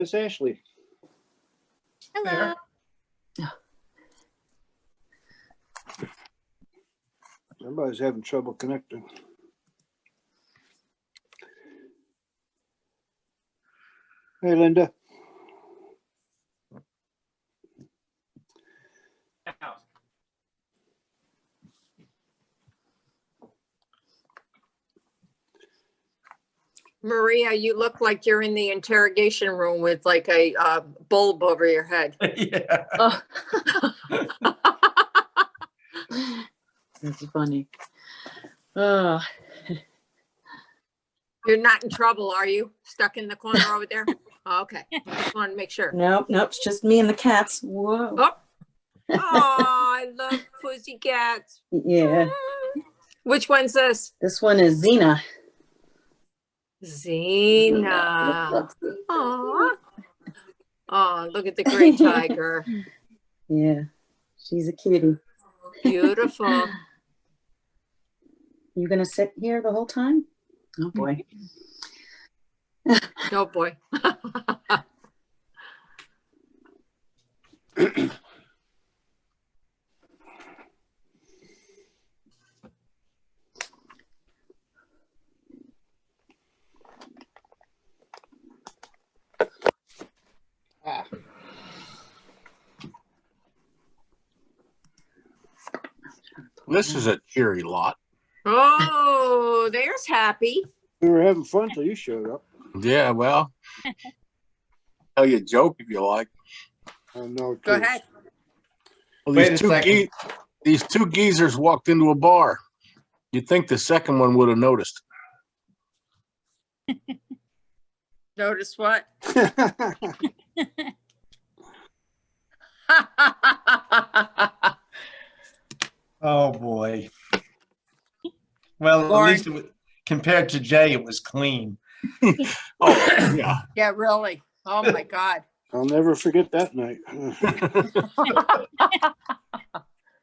Miss Ashley. Hello. Somebody's having trouble connecting. Hey, Linda. Maria, you look like you're in the interrogation room with like a bulb over your head. Yeah. Oh. That's funny. Oh, You're not in trouble, are you? Stuck in the corner over there? Oh, okay. Just wanted to make sure. nope, it's just me and the cats. Whoa. Oh, I love pussycats. Yeah, Which one's this? this one is Xena. Xena. Aw. Oh, look at the great tiger. Yeah, she's a kitty. Beautiful. You gonna sit here the whole time? Oh boy. Oh boy. Ah. This is a cheery lot. Oh, there's Happy. We were having fun till you showed up. Yeah, well, tell you a joke if you like. I know. Go ahead. Well, Wait a second. these two geezers walked into a bar. You'd think the second one would have noticed. Notice what? Oh, boy. Well, Lauren. at least it was, compared to Jay, it was clean. Oh, yeah. Yeah, really. Oh my God. I'll never forget that night.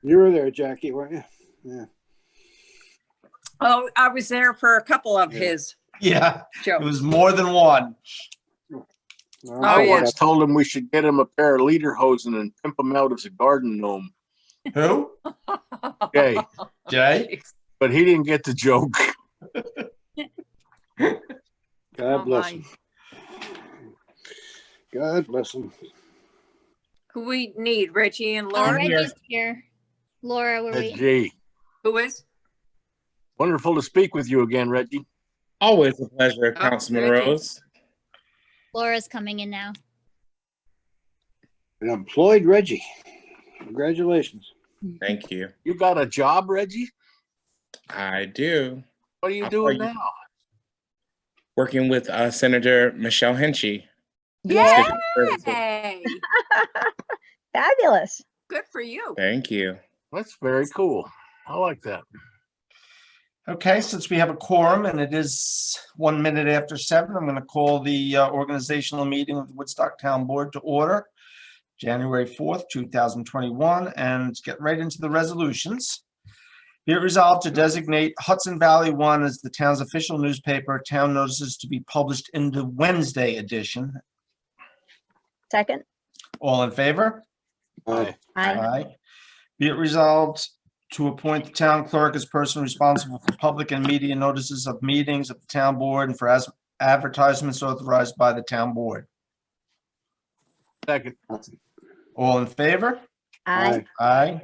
You were there, Jackie, weren't you? Yeah. Oh, I was there for a couple of Yeah. his Yeah, it jokes. was more than one. Well, I yeah. once told him we should get him a pair of lederhosen and pimp him out as a garden gnome. Who? Okay, Jay? but he didn't get the joke. God Oh, bless my. him. God bless him. Who we need, Reggie and Laura? Reggie's here. Laura, we're waiting. Gee, Who is? wonderful to speak with you again, Reggie. Always a pleasure, Oh, Councilman Reggie. Rose. Laura's coming in now. An employed Reggie. Congratulations. Thank you. You got a job, Reggie? I do. What are you How doing are you? now? Working with Senator Michelle Henchy. Yay! Fabulous. Good for you. Thank you. That's very cool. I like that. Okay, since we have a quorum and it is 1 minute after 7, I'm going to call the organizational meeting of the Woodstock Town Board to order, January 4th, 2021, and get right into the resolutions. Be it resolved to designate Hudson Valley One as the town's official newspaper, town notices to be published in the Wednesday edition. Second. All in favor? Aye. Aye. Be it resolved to appoint the town clerk as person responsible for public and media notices of meetings of the town board and for advertisements authorized by the town board. Second. All in favor? Aye. Aye.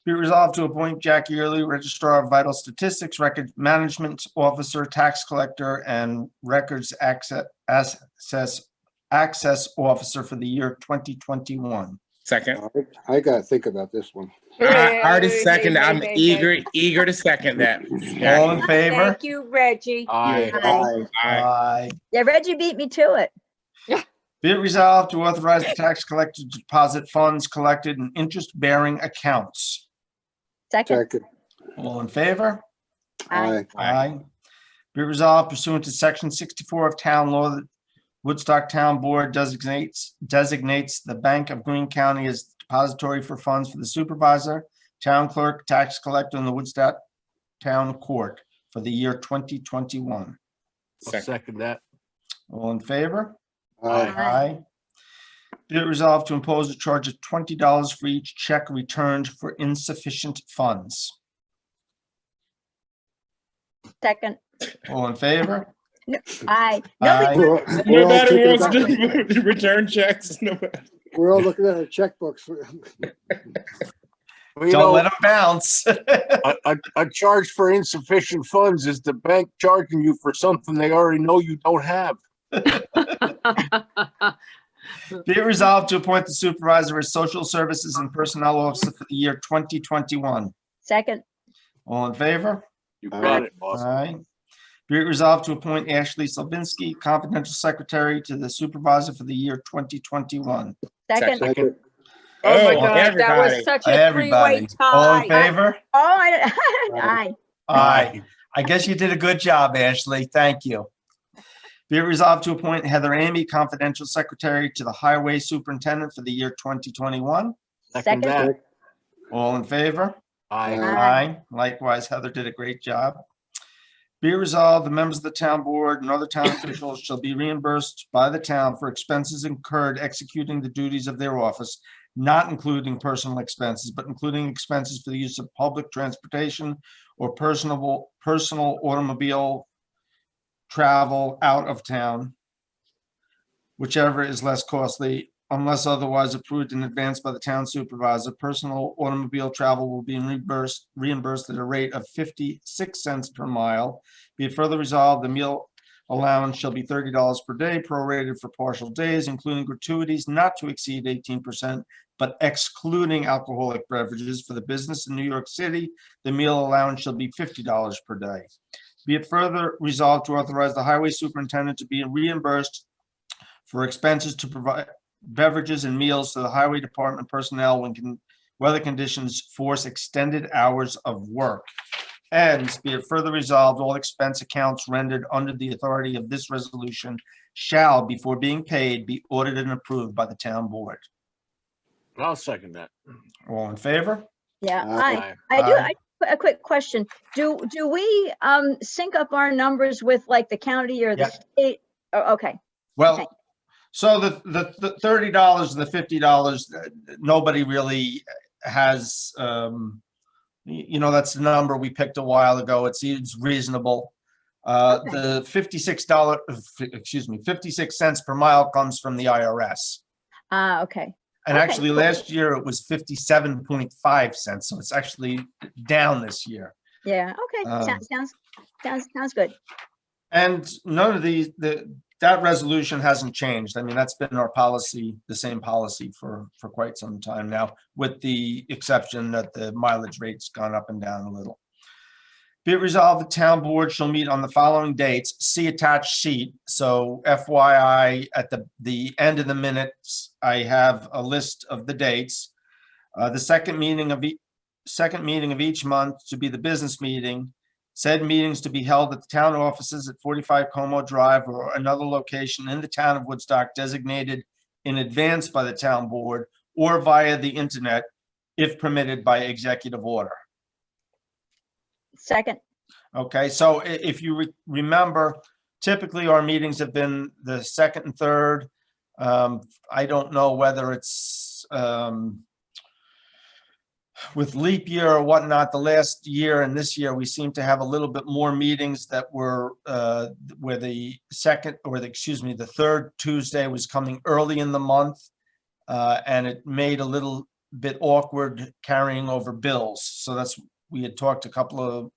Be it resolved to appoint Jackie Early, Registrar of Vital Statistics, Record Management Officer, Tax Collector, and Records Access Officer for the year 2021. Second. I got to think about this one. I already Hey, second. hey, I'm hey, eager to second that. All in favor? Thank you, Reggie. Aye. Aye. Aye. Aye. Yeah, Reggie beat me to it. Be it resolved to authorize the tax collector to deposit funds collected in interest-bearing accounts. Second. Second. All in favor? Aye. Aye. Be it resolved pursuant to section 64 of town law, that Woodstock Town Board designates the Bank of Greene County as the depository for funds for the supervisor, town clerk, tax collector, and the Woodstock Town Court for the year 2021. I'll second that. All in favor? Aye. Aye. Be it resolved to impose a charge of $20 for each check returned for insufficient funds. Second. All in favor? Aye. Aye. Nobody, We're all Nobody thinking wants about- to return checks. Nobody. We're all looking at our checkbooks. Well, you Don't know, let them bounce. a charge for insufficient funds is the bank charging you for something they already know you don't have. Be it resolved to appoint the supervisor as social services and personnel officer for the year 2021. second. All in favor? You got it, boss. Aye. Be it resolved to appoint Ashley Slavinsky, confidential secretary, to the supervisor for the year 2021. Second. Second. Oh my Oh, God, that everybody. was such a Everybody. three-way All in tie. favor? Oh, aye. Aye. I guess you did a good job, Ashley. Thank you. Be it resolved to appoint Heather Amy, confidential secretary, to the highway superintendent for the year 2021. Second Second. that. All in favor? Aye. Aye. Likewise, Heather did a great job. Be it resolved, the members of the town board and other town officials shall be reimbursed by the town for expenses incurred executing the duties of their office, not including personal expenses, but including expenses for the use of public transportation or personal automobile travel out of town, whichever is less costly, unless otherwise approved in advance by the town supervisor. Personal automobile travel will be reimbursed at a rate of 56 cents per mile. Be it further resolved, the meal allowance shall be $30 per day, prorated for partial days, including gratuities not to exceed 18%, but excluding alcoholic beverages. For the business in New York City, the meal allowance shall be $50 per day. Be it further resolved to authorize the highway superintendent to be reimbursed for expenses to provide beverages and meals to the highway department personnel when weather conditions force extended hours of work. And be it further resolved, all expense accounts rendered under the authority of this resolution shall, before being paid, be audited and approved by the town board. I'll second that. All in favor? Yeah, Aye. I a quick question. Do we sync up our numbers with like the county or the Yeah. state? Oh, okay. Okay. Well, so the $30 and the $50, nobody really has, that's the number we picked a while ago. It seems reasonable. The $56, 56 cents per mile comes from the IRS. Okay. And Okay, actually cool. last year it was 57.5 cents. So it's actually down this year. Yeah, okay. Sounds good. And none of that resolution hasn't changed. I mean, that's been our policy, the same policy for quite some time now, with the exception that the mileage rate's gone up and down a little. Be it resolved, the town board shall meet on the following dates. See attached sheet. So FYI, at the end of the minutes, I have a list of the dates. The second meeting of each month to be the business meeting. Said meetings to be held at the town offices at 45 Como Drive or another location in the town of Woodstock designated in advance by the town board or via the internet, if permitted by executive order. Second. Okay, so if you remember, typically our meetings have been the second and third. I don't know whether it's with leap year or whatnot. The last year and this year, we seem to have a little bit more meetings that were where the third Tuesday was coming early in the month, and it made a little bit awkward carrying over bills. So we had talked a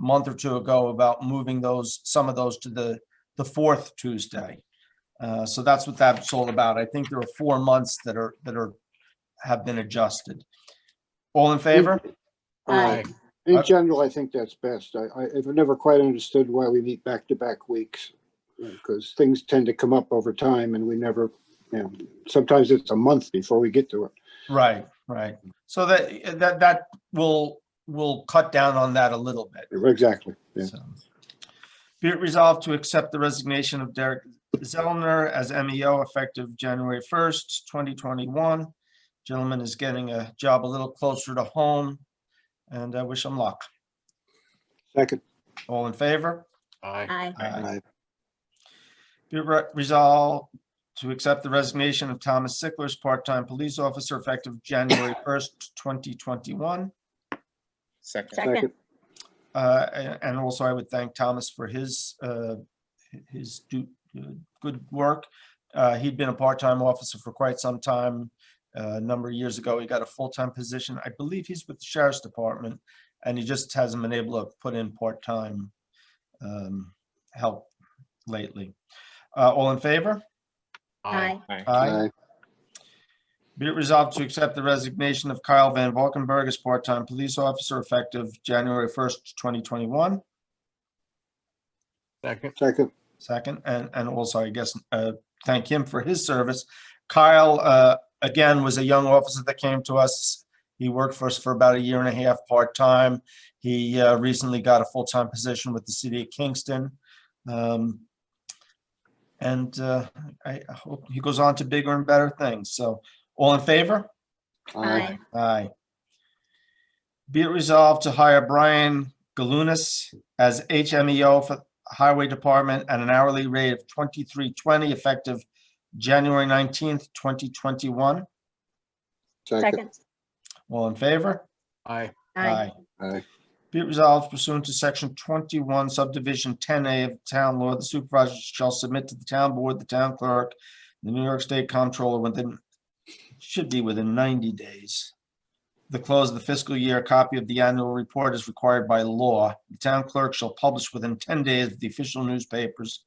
month or two ago about moving some of those to the fourth Tuesday. So that's what that's all about. I think there are 4 months that have been adjusted. All in favor? Aye. In general, I think that's best. I've never quite understood why we meet back-to-back weeks, because things tend to come up over time and we never, sometimes it's a month before we get to it. Right. So that will cut down on that a little bit. Exactly. Yeah. So, be it resolved to accept the resignation of Derek Zellner as MEO effective January 1st, 2021. Gentleman is getting a job a little closer to home, and I wish him luck. Second. All in favor? Aye. Aye. Aye. Aye. Be resolved to accept the resignation of Thomas Sickler as part-time police officer effective January 1st, 2021. Second. Second. And also I would thank Thomas for his good work. He'd been a part-time officer for quite some time. A number of years ago, he got a full-time position. I believe he's with the Sheriff's Department, and he just hasn't been able to put in part-time help lately. All in favor? Aye. Aye. Aye. Be it resolved to accept the resignation of Kyle Van Valkenburg as part-time police officer effective January 1st, 2021. Second. Second, and also, I guess, thank him for his service. Kyle, again, was a young officer that came to us. He worked for us for about 1.5 years part-time. He recently got a full-time position with the city of Kingston. I hope he goes on to bigger and better things. So, all in favor? Aye. Aye. Be it resolved to hire Brian Galunas as HMEO for Highway Department at an hourly rate of $23.20 effective January 19th, 2021. Second. All in favor? Aye. Aye. Aye. Be it resolved pursuant to section 21 subdivision 10A of the town law, the supervisor shall submit to the town board, the town clerk, the New York State Comptroller should be within 90 days. The close of the fiscal year, a copy of the annual report is required by law. The town clerk shall publish within 10 days of the official newspapers,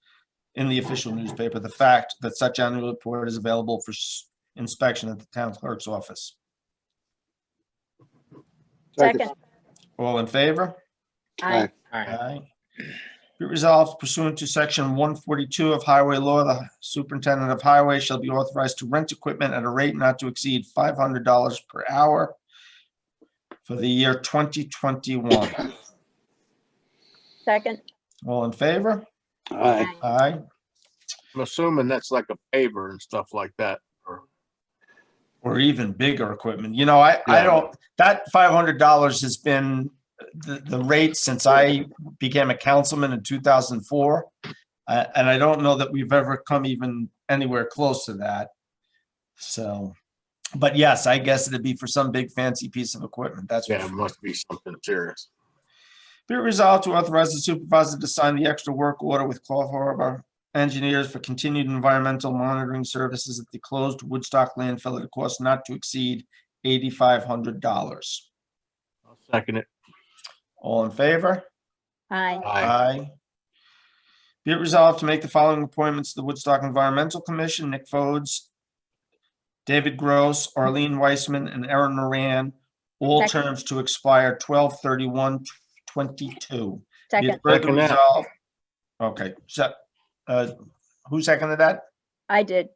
in the official newspaper, the fact that such annual report is available for inspection at the town clerk's office. Second. All in favor? Aye. Aye. Aye. Be it resolved pursuant to section 142 of highway law, the superintendent of highway shall be authorized to rent equipment at a rate not to exceed $500 per hour for the year 2021. Second. All in favor? Aye. Aye. I'm assuming that's like a paver and stuff like that. Or even bigger equipment. You know, I Yeah. don't, that $500 has been the rate since I became a councilman in 2004. And I don't know that we've ever come even anywhere close to that. So, but yes, I guess it'd be for some big fancy piece of equipment. That's Yeah, for it sure. must be something serious. Be it resolved to authorize the supervisor to sign the extra work order with Clough Harbor Engineers for continued environmental monitoring services at the closed Woodstock landfill at a cost not to exceed $8,500. I'll second it. All in favor? Aye. Aye. Be it resolved to make the following appointments to the Woodstock Environmental Commission: Nick Fodes, David Gross, Arlene Weissman, and Erin Moran, all Second. terms to expire 12/31/22. Be Second. it further Second that. resolved. Okay, so, who seconded that? I did.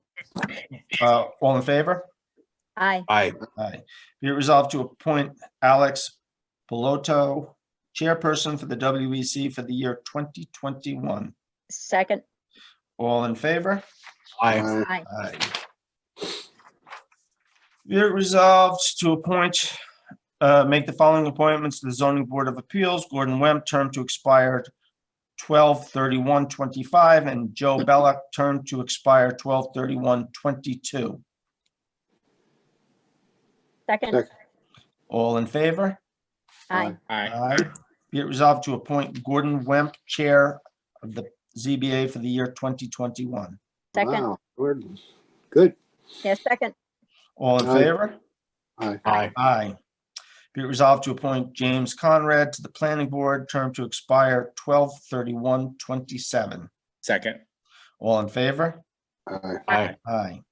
All in favor? Aye. Aye. Aye. Be it resolved to appoint Alex Bellotto, chairperson for the WEC for the year 2021. Second. All in favor? Aye. Aye. Aye. Be it resolved to appoint, make the following appointments to the Zoning Board of Appeals: Gordon Wemp, term to expire 12/31/25, and Joe Belloc, term to expire 12/31/22. Second. Second. All in favor? Aye. Aye. Aye. Be it resolved to appoint Gordon Wemp, chair of the ZBA for the year 2021. Second. Wow, Gordon. Good. Yeah, second. All in Aye. favor? Aye. Aye. Aye. Be it resolved to appoint James Conrad to the planning board, term to expire 12/31/27. Second. All in favor? Aye. Aye. Aye.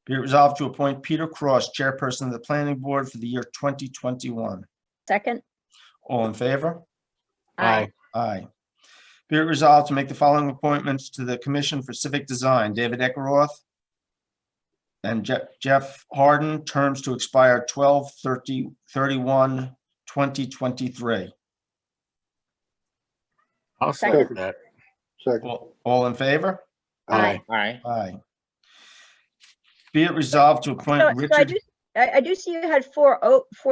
Be it resolved to appoint Peter Cross, chairperson of the planning board for the year 2021. Second. All in favor? Aye. Aye. Be it resolved to make the following appointments to the Commission for Civic Design: David Eckeroth and Jeff Harden, terms to expire 12/31/2023. I'll second that. Second. All in favor? Aye. Aye. Aye. Be it resolved to appoint So I Richard. do, I do see you had four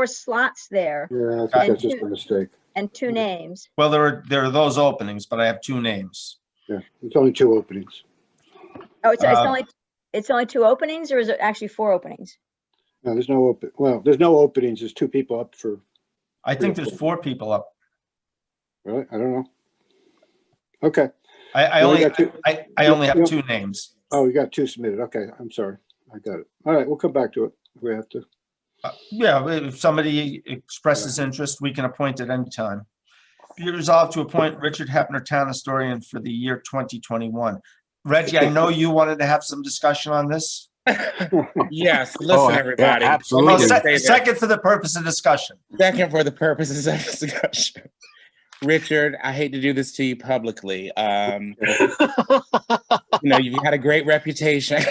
slots there Yeah, I think And that's just two- a mistake. and two names. Well, there are those openings, but I have two names. Yeah, it's only 2 openings. Oh, it's Uh, only, it's only 2 openings, or is it actually 4 openings? No, there's no open, well, there's no openings. There's 2 people up for, I think there's 4 people up. really? I don't know. Okay. I You only, got two- I only have Yep. 2 names. Oh, you got 2 submitted. Okay, I'm sorry. I got it. All right, we'll come back to it if we have to. Yeah, if somebody expresses interest, we can appoint at any time. Be resolved to appoint Richard Hepner, Town Historian, for the year 2021. Reggie, I know you wanted to have some discussion on this. Yes, Oh, listen, yeah, everybody. absolutely. Well, Say that. second for the purpose of discussion. Second, for the purposes of discussion. Richard, I hate to do this to you publicly. You've had a great reputation.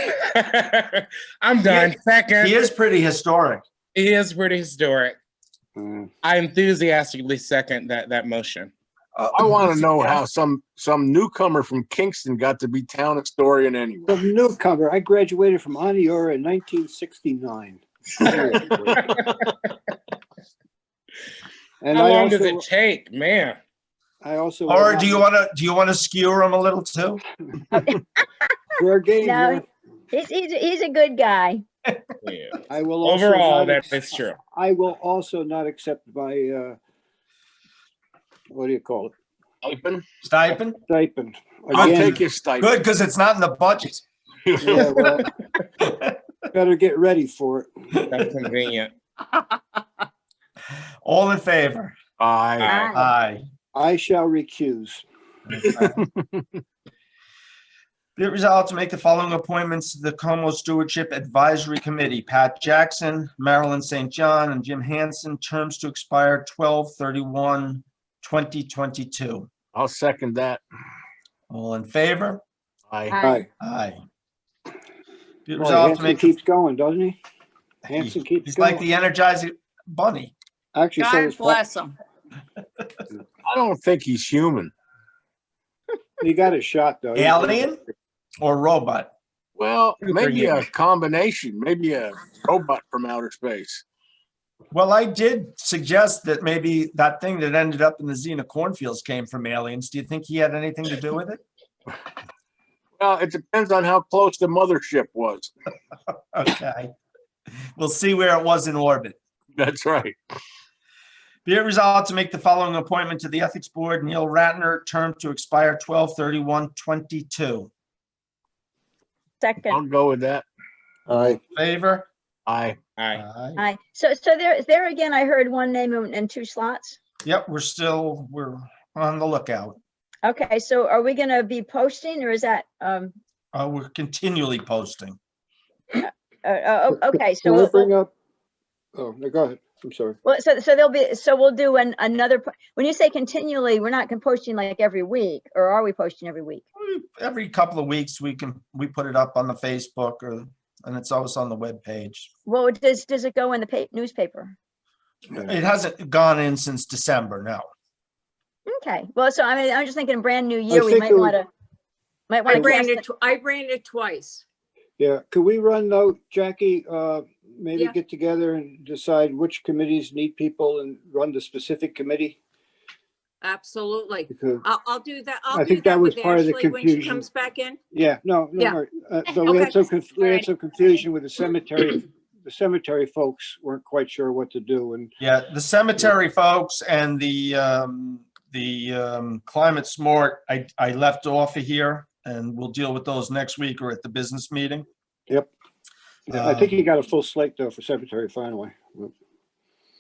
I'm done. Second, He is pretty historic. he is pretty historic. Mm. I enthusiastically second that motion. I want to know how some newcomer from Kingston got to be town historian anyway. The newcomer, I graduated from Aniora in 1969. And How I long does also, it take, man? I also. Or do you want to skewer him a little too? For a game, No. yeah. He's a good guy. Yeah. I will also Overall, not that is true. I will also not accept my, what do you call it? Stipend? Stipend? Stipend. I'll Again, take your stipend. Good, because it's not in the budget. yeah, well, better get ready for it. That's convenient. All in favor? Aye. Aye. I shall recuse. Be it resolved to make the following appointments to the Como Stewardship Advisory Committee: Pat Jackson, Marilyn St. John, and Jim Hansen, terms to expire 12/31/2022. I'll second that. All in favor? Aye. Aye. Aye. Be it Boy, resolved to Hanson make, keeps going, doesn't he? Hanson keeps he's like going. the Energizing Bunny. Actually, so God does Pat. bless him. I don't think he's human. He got a shot though. Alien or robot? Well, maybe a Superhuman. combination, maybe a robot from outer space. Well, I did suggest that maybe that thing that ended up in the Xena cornfields came from aliens. Do you think he had anything to do with it? Well, it depends on how close the mothership was. Okay. We'll see where it was in orbit. That's right. Be it resolved to make the following appointment to the Ethics Board: Neil Ratner, term to expire 12/31/22. Second. I'll go with that. Aye. Favor? Aye. Aye. Aye. Aye. So there again, I heard 1 name and 2 slots. Yep, we're on the lookout. Okay, so are we gonna be posting, or is that, We're continually posting. okay, so Can I we'll, bring up? Oh, no, go ahead. I'm sorry. well, so we'll do another, when you say continually, we're not posting like every week, or are we posting every week? Every couple of weeks, we put it up on the Facebook, and it's always on the webpage. Well, does it go in the newspaper? It hasn't gone in since December, no. Okay, well, so I mean, I'm just thinking brand new year, we think might it would- wanna. I ran it twice. Yeah, could we run though, Jackie, maybe Yeah. get together and decide which committees need people and run the specific committee? Absolutely. Because, I'll do that. I I'll do think that that was with part of the Ashley when she confusion. comes back in. yeah, no, Yeah. no, so we had Okay. we had some confusion with the cemetery. The cemetery folks weren't quite sure what to do, and Yeah, the cemetery folks and the climate smart, I left off of here, and we'll deal with those next week or at the business meeting. yep. I think he got a full slate though for cemetery finally.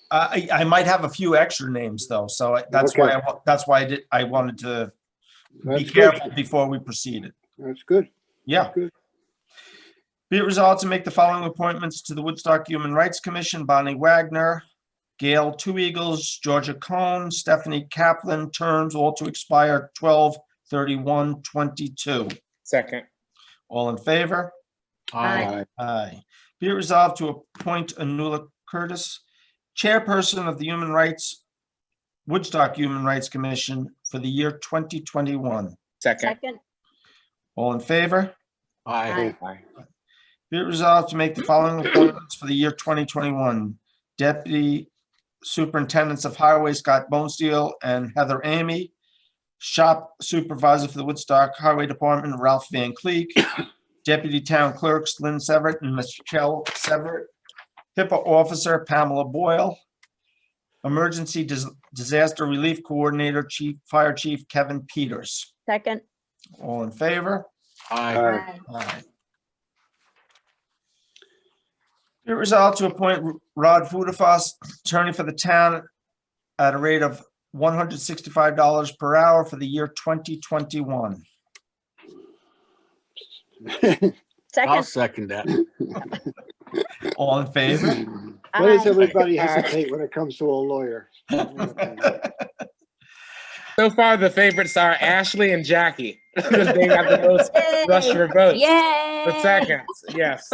I might have a few extra names though, so that's Okay. why I wanted to be That's careful good. before we proceeded. That's good. Yeah. Good. Be it resolved to make the following appointments to the Woodstock Human Rights Commission: Bonnie Wagner, Gail Two Eagles, Georgia Cohn, Stephanie Kaplan, terms all to expire 12/31/22. Second. All in favor? Aye. Aye. Be it resolved to appoint Anula Curtis, chairperson of the Woodstock Human Rights Commission for the year 2021. Second. Second, All in favor? Aye. Aye. Be it resolved to make the following appointments for the year 2021. Deputy Superintendents of Highway Scott Bonesteel and Heather Amy. Shop Supervisor for the Woodstock Highway Department Ralph Van Cleek. Deputy Town Clerks Lynn Severett and Michelle Severett. HIPAA Officer Pamela Boyle. Emergency Disaster Relief Coordinator Fire Chief Kevin Peters. Second. All in favor? Aye. Aye. Aye. Be it resolved to appoint Rod Fudafas, attorney for the town, at a rate of $165 per hour for the year 2021. I'll Second. second that. All in favor? Why does Aye. everybody Aye. hesitate when it comes to a lawyer? So far, the favorites are Ashley and Jackie. Because they got the most rush for votes. Yay! The seconds, yes.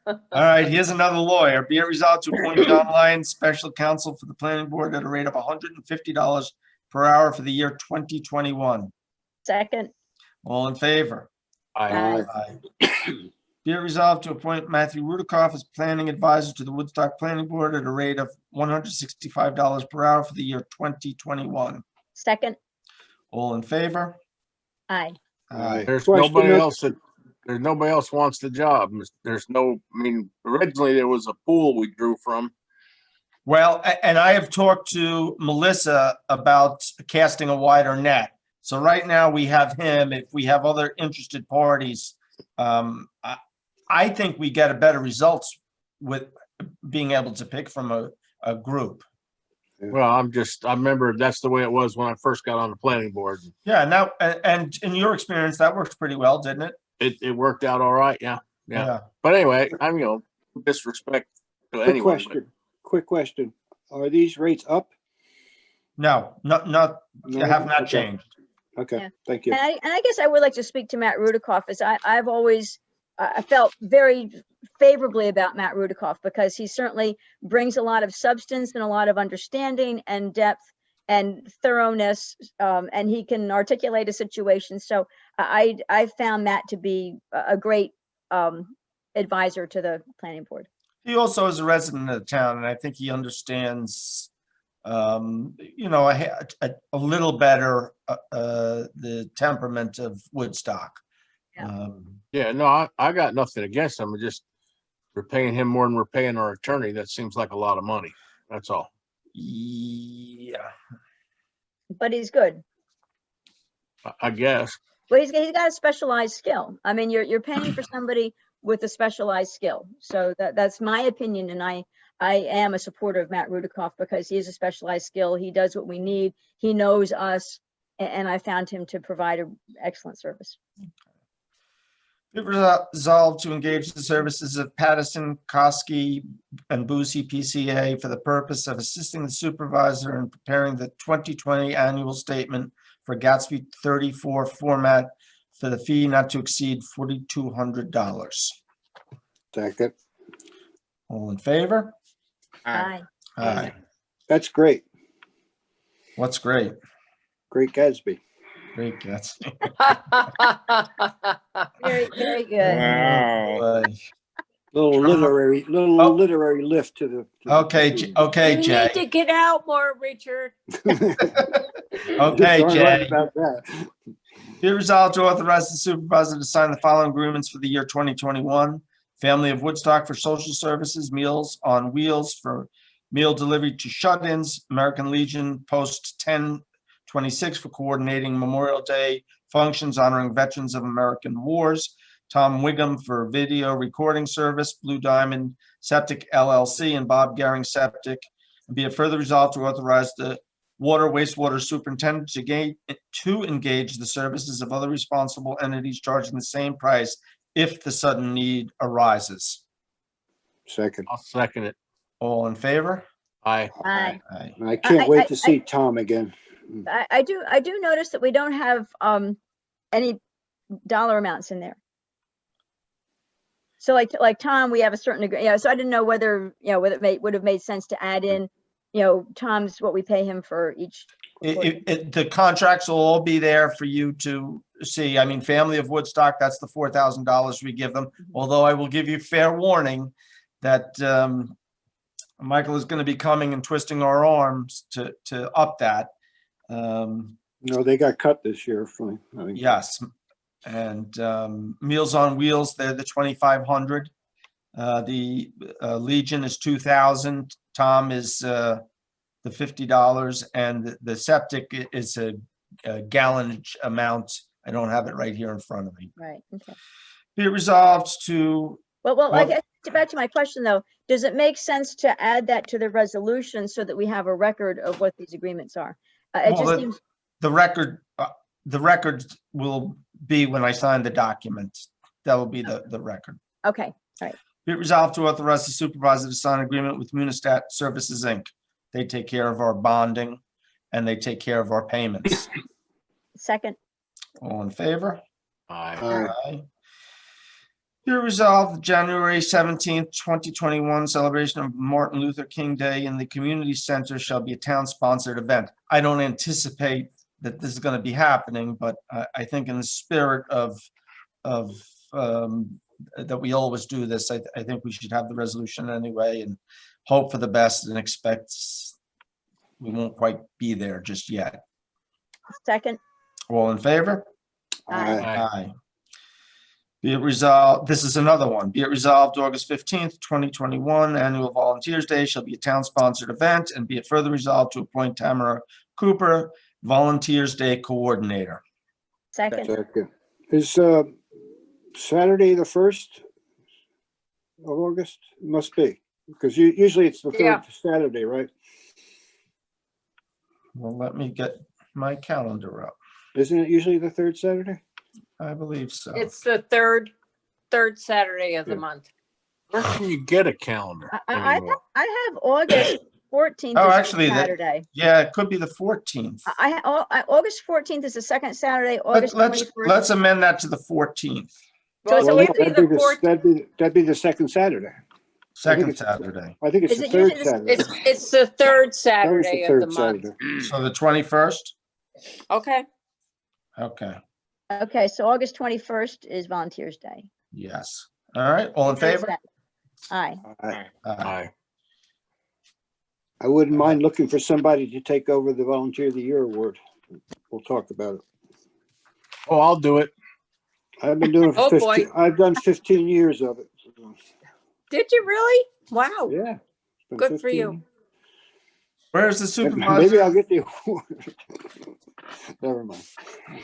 All right, here's another lawyer. Be it resolved to appoint John Lyons, special counsel for the planning board at a rate of $150 per hour for the year 2021. Second. All in favor? Aye. Aye. Be it resolved to appoint Matthew Rudikoff as planning advisor to the Woodstock Planning Board at a rate of $165 per hour for the year 2021. Second. All in favor? Aye. Aye. There's Question nobody of- else there's nobody else wants the job. There's no, I mean, originally there was a pool we drew from. Well, and I have talked to Melissa about casting a wider net. So right now we have him. If we have other interested parties, I think we get a better results with being able to pick from a group. Well, I remember that's the way it was when I first got on the planning board. Yeah, and in your experience, that works pretty well, didn't it? It worked out all right. Yeah. But anyway, I'm, disrespect to Quick anyone. but Quick question. Are these rates up? No, not No? have not Okay. changed. Okay, Yeah. thank you. And I guess I would like to speak to Matt Rudikoff, as I've always I felt very favorably about Matt Rudikoff, because he certainly brings a lot of substance and a lot of understanding and depth and thoroughness, and he can articulate a situation. So I found Matt to be a great advisor to the planning board. He also is a resident of the town, and I think he understands, a little better the temperament of Woodstock. Yeah. Yeah, no, I got nothing against him. We're paying him more than we're paying our attorney. That seems like a lot of money. That's all. Yeah. But he's good. I guess. Well, he's got a specialized skill. I mean, you're paying for somebody with a specialized skill. So that's my opinion, and I am a supporter of Matt Rudikoff because he has a specialized skill. He does what we need. He knows us, and I found him to provide an excellent service. Be resolved to engage the services of Pattison, Koski, and Boozy PCA for the purpose of assisting the supervisor in preparing the 2020 annual statement for Gatsby 34 format for the fee not to exceed $4,200. Second. All in favor? Aye. Aye. That's great. What's great? Great Gatsby. Great Gatsby. Very, very good. Wow. Little Oh. literary lift to the. Okay, okay, You Jay. need to get out more, Richard. Okay, Darn right Jay. about that. Be it resolved to authorize the supervisor to sign the following agreements for the year 2021. Family of Woodstock for social services, Meals on Wheels for meal delivery to shut-ins, American Legion Post 1026 for coordinating Memorial Day functions honoring veterans of American wars, Tom Wiggum for video recording service, Blue Diamond Septic LLC, and Bob Garing Septic. And be it further resolved to authorize the water wastewater superintendent to engage the services of other responsible entities charging the same price if the sudden need arises. Second. I'll second it. All in favor? Aye. Aye. Aye. I can't wait to see Tom again. I do notice that we don't have any dollar amounts in there. So like Tom, we have a certain degree. Yeah, so I didn't know whether whether it would have made sense to add in Tom's what we pay him for each. The contracts will all be there for you to see. I mean, Family of Woodstock, that's the $4,000 we give them. Although I will give you fair warning that Michael is going to be coming and twisting our arms to up that. No, they got cut this year. I think. Yes. And Meals on Wheels, they're the 2,500. The Legion is 2,000. Tom is the $50, and the septic is a gallonage amount. I don't have it right here in front of me. Right, okay. Be it resolved to, Well, I Well- guess, back to my question though, does it make sense to add that to the resolution so that we have a record of what these agreements are? It Well, just seems, the record will be when I sign the document. That will be the record. okay, Be it resolved to authorize the supervisor to sign an agreement with Munistat Services, Inc. They take care of our bonding and they take care of our payments. second, All in favor? Aye. Aye. Be it resolved, January 17th, 2021, celebration of Martin Luther King Day in the community center shall be a town-sponsored event. I don't anticipate that this is going to be happening, but I think in the spirit of that we always do this, I think we should have the resolution anyway and hope for the best and expect we won't quite be there just yet. second, All in favor? Aye. Aye. Be it resolved, this is another one. Be it resolved, August 15th, 2021, Annual Volunteers Day shall be a town-sponsored event, and be it further resolved to appoint Tamara Cooper, Volunteers Day Coordinator. second. Second. Is Saturday the 1st of August? Must be, because usually it's the Yeah. third Saturday, right? Well, let me get my calendar up. Isn't it usually the third Saturday? I believe so. It's the third Saturday of the Yeah. month. Where can you get a calendar anymore? I have August 14th. Oh, as a actually, Saturday. Yeah, it could be the 14th. August 14th is the second Saturday, August Let's 21st. amend that to the 14th, Well, So it it's can't be that'd the the- 14th. that'd be the second Saturday. second it's- Saturday. I think it's Is the it third usually the- Saturday. It's the third That was Saturday the of the third month. Saturday. So the 21st? Okay. Okay, Okay, so August 21st is Volunteers Day. yes. All right, all in favor? Aye. Aye. Aye. I wouldn't mind looking for somebody to take over the Volunteer of the Year award. We'll talk about it. Oh, I'll do it. I've been doing it Oh, for boy. 15, I've done 15 years of it. Did you really? Wow. Yeah. it's been Good for 15 you. Where's the Maybe supervisor? I'll get the award. Never mind.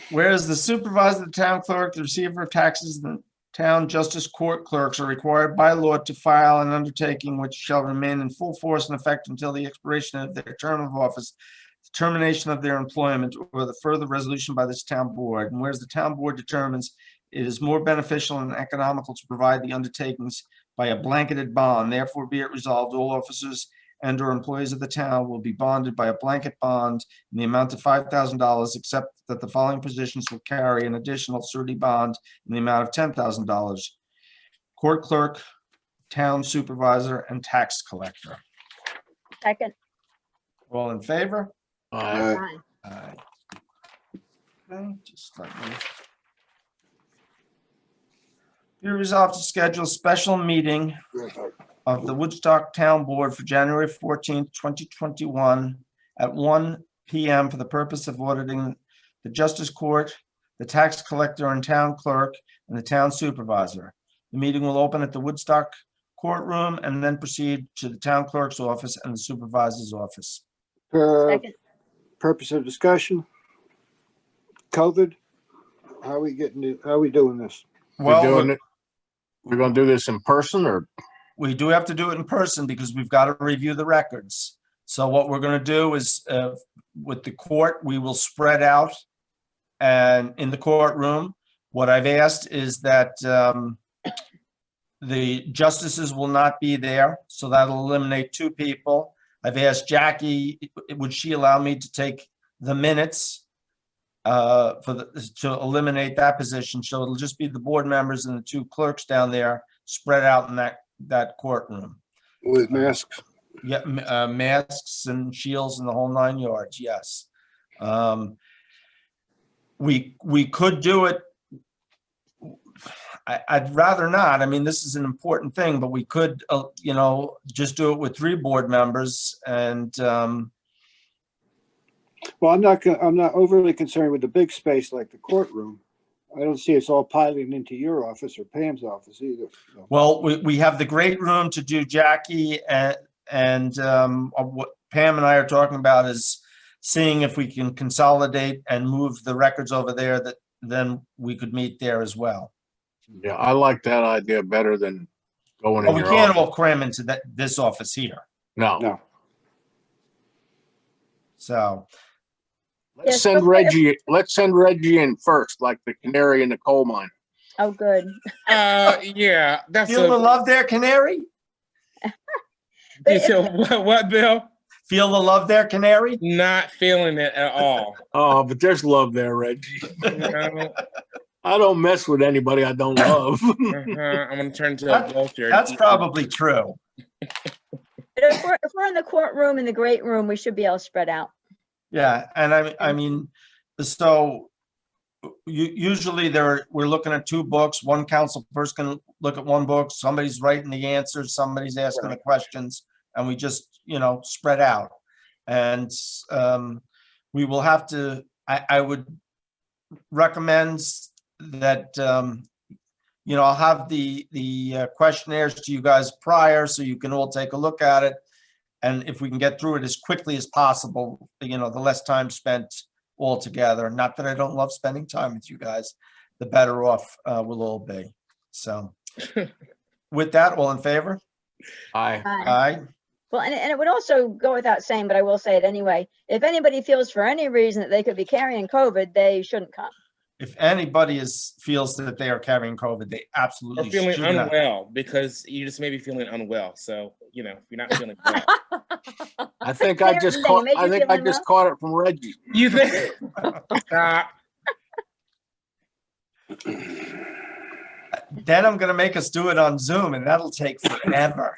Whereas the supervisor, the town clerk, the receiver of taxes, and the town justice court clerks are required by law to file an undertaking which shall remain in full force and effect until the expiration of their term of office, the termination of their employment, or the further resolution by this town board. And whereas the town board determines it is more beneficial and economical to provide the undertakings by a blanketed bond, therefore be it resolved, all officers and or employees of the town will be bonded by a blanket bond in the amount of $5,000, except that the following positions will carry an additional surety bond in the amount of $10,000. Court clerk, town supervisor, and tax collector. Second. All in favor? Aye. Aye. Aye. Okay, just let me. Be resolved to schedule a special meeting of the Woodstock Town Board for January 14th, 2021 at 1 p.m. for the purpose of auditing the Justice Court, the tax collector and town clerk, and the town supervisor. The meeting will open at the Woodstock courtroom and then proceed to the town clerk's office and the supervisor's office. Second. Purpose of discussion. COVID. How are we doing this? We're doing it. We're gonna do this in person or? We do have to do it in person because we've got to review the records. So what we're going to do is with the court, we will spread out and in the courtroom. What I've asked is that the justices will not be there. So that'll eliminate 2 people. I've asked Jackie, would she allow me to take the minutes to eliminate that position? So it'll just be the board members and the 2 clerks down there spread out in that courtroom. With masks. Yeah, masks and shields and the whole 9 yards, yes. We could do it. I'd rather not. I mean, this is an important thing, but we could, just do it with 3 board members and, Well, I'm not overly concerned with the big space like the courtroom. I don't see us all piling into your office or Pam's office either. So. Well, we have the great room to do Jackie and what Pam and I are talking about is seeing if we can consolidate and move the records over there that then we could meet there as well. Yeah, I like that idea better than going But in we your can't office. all cram into this office here. No, No. So, let's Yes, send but Reggie, let's send Reggie in first, like the canary in the coal mine. Oh, good. Yeah, that's feel the a, love there, Canary? you said, what, Bill? Feel the love there, Canary? Not feeling it at all. Oh, but there's love there, Reggie. No. I don't mess with anybody I don't love. I'm gonna turn to a vulture. That's probably true. But if we're in the courtroom, in the great room, we should be all spread out. Yeah, and I mean, so usually we're looking at two books. One council person can look at one book. Somebody's writing the answers, somebody's asking the questions, and we just, spread out. And we will have to, I would recommend that, I'll have the questionnaires to you guys prior so you can all take a look at it. And if we can get through it as quickly as possible, the less time spent all together. Not that I don't love spending time with you guys, the better off we'll all be. So with that, all in favor? Aye. Aye. Well, and it would also go without saying, but I will say it anyway. If anybody feels for any reason that they could be carrying COVID, they shouldn't come. If anybody feels that they are carrying COVID, they Or absolutely feeling should not. unwell, because you just may be feeling unwell. So, if you're not feeling well. I think I just Everything, caught, make I you think I feeling just caught it from Reggie. You think? Stop. Then I'm going to make us do it on Zoom, and that'll take forever.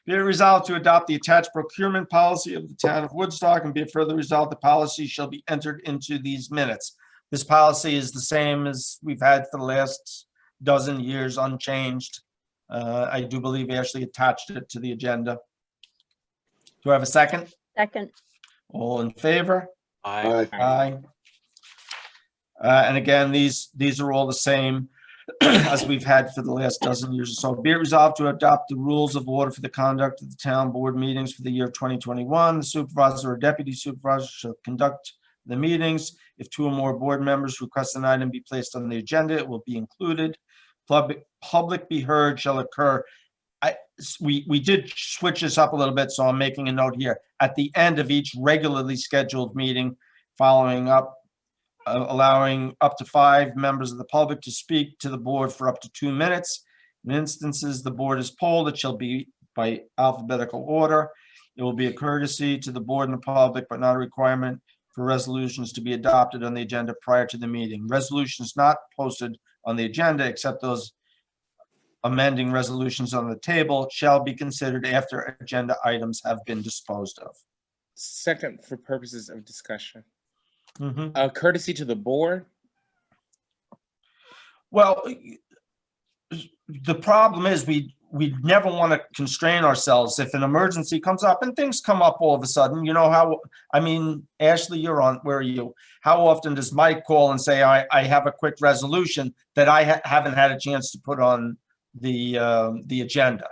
Be it resolved to adopt the attached procurement policy of the town of Woodstock, and be it further resolved, the policy shall be entered into these minutes. This policy is the same as we've had for the last dozen years, unchanged. I do believe Ashley attached it to the agenda. Do I have a second? Second. All in favor? Aye. Aye. And again, these are all the same as we've had for the last dozen years or so. Be it resolved to adopt the rules of order for the conduct of the town board meetings for the year 2021. The supervisor or deputy supervisor shall conduct the meetings. If two or more board members request an item be placed on the agenda, it will be included. Public be heard shall occur. We did switch this up a little bit, so I'm making a note here. At the end of each regularly scheduled meeting, following up, allowing up to 5 members of the public to speak to the board for up to 2 minutes. In instances the board is polled, it shall be by alphabetical order. It will be a courtesy to the board and the public, but not a requirement for resolutions to be adopted on the agenda prior to the meeting. Resolutions not posted on the agenda, except those amending resolutions on the table, shall be considered after agenda items have been disposed of. Second, for purposes of discussion. Mhm. Courtesy to the board. Well, the problem is we never want to constrain ourselves if an emergency comes up, and things come up all of a sudden. Ashley, you're on, where are you? How often does Mike call and say, I have a quick resolution that I haven't had a chance to put on the agenda?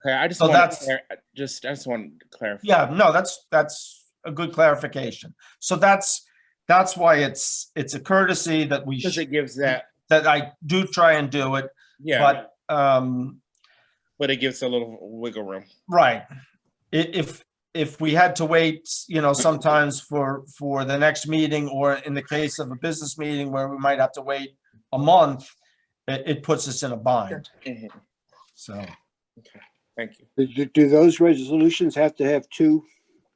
Okay, I just So want that's- I just want to clarify. Yeah, no, that's a good clarification. So that's why it's a courtesy that Because it gives that, that I do try and do it, yeah, but it gives a little wiggle room. right. If we had to wait, sometimes for the next meeting, or in the case of a business meeting where we might have to wait a month, it puts us in a bind. Mhm. So, Okay, thank you. Do those resolutions have to have 2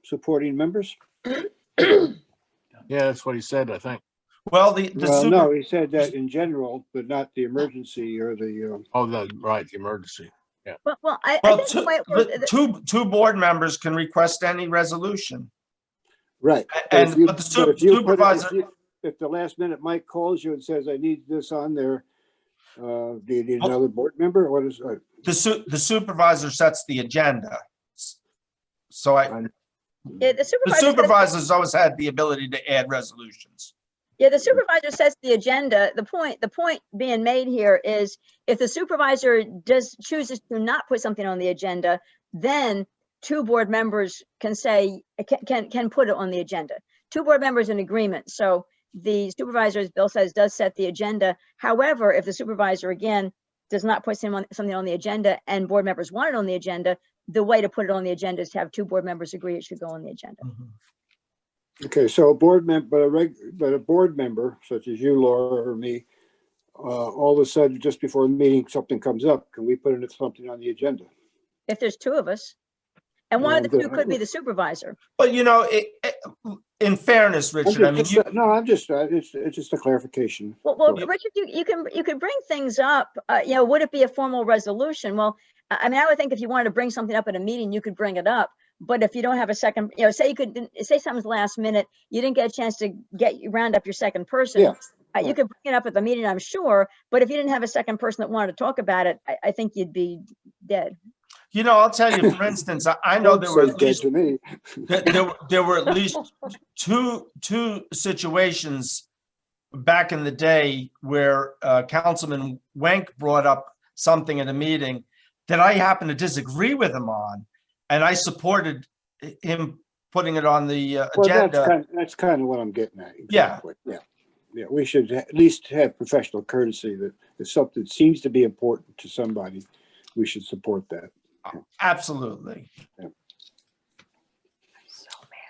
supporting members? Yeah, that's what he said, I think. well, the Well, super, no, he said that in general, but not the emergency or the, Oh, right, the emergency. Well, I well, think the way it works- two board members can request any resolution. right. And But if you- but the but if you put it- supervisor, If the last minute Mike calls you and says, I need this on there, do you need another board member? What is, the supervisor sets the agenda. So yeah, the the supervisor. supervisors always had the ability to add resolutions. Yeah, the supervisor sets the agenda. The point being made here is if the supervisor chooses to not put something on the agenda, then two board members can say, can put it on the agenda. Two board members in agreement. So the supervisor, as Bill says, does set the agenda. However, if the supervisor, again, does not put something on the agenda and board members want it on the agenda, the way to put it on the agenda is to have two board members agree it should go on the agenda. Okay, so a board member, but a board member such as you, Laura, or me, all of a sudden, just before the meeting, something comes up. Can we put something on the agenda? If there's two of us. And one of the two could be the supervisor. But you know, in fairness, Richard, I mean, it's just a clarification. Well, Richard, you can bring things up. You know, would it be a formal resolution? Well, I mean, I would think if you wanted to bring something up at a meeting, you could bring it up. But if you don't have a second, you know, say something's last minute, you didn't get a chance to round up your second person. Yeah. You could bring it up at the meeting, I'm sure. But if you didn't have a second person that wanted to talk about it, I think you'd be dead. you know, I'll tell you, for instance, I know there were at least to me. there were at least two situations back in the day where Councilman Wenk brought up something at a meeting that I happened to disagree with him on, and I supported him putting it on the agenda. That's kind of what I'm getting at. Exactly. Yeah. We should at least have professional courtesy that if something seems to be important to somebody, we should support that. Absolutely.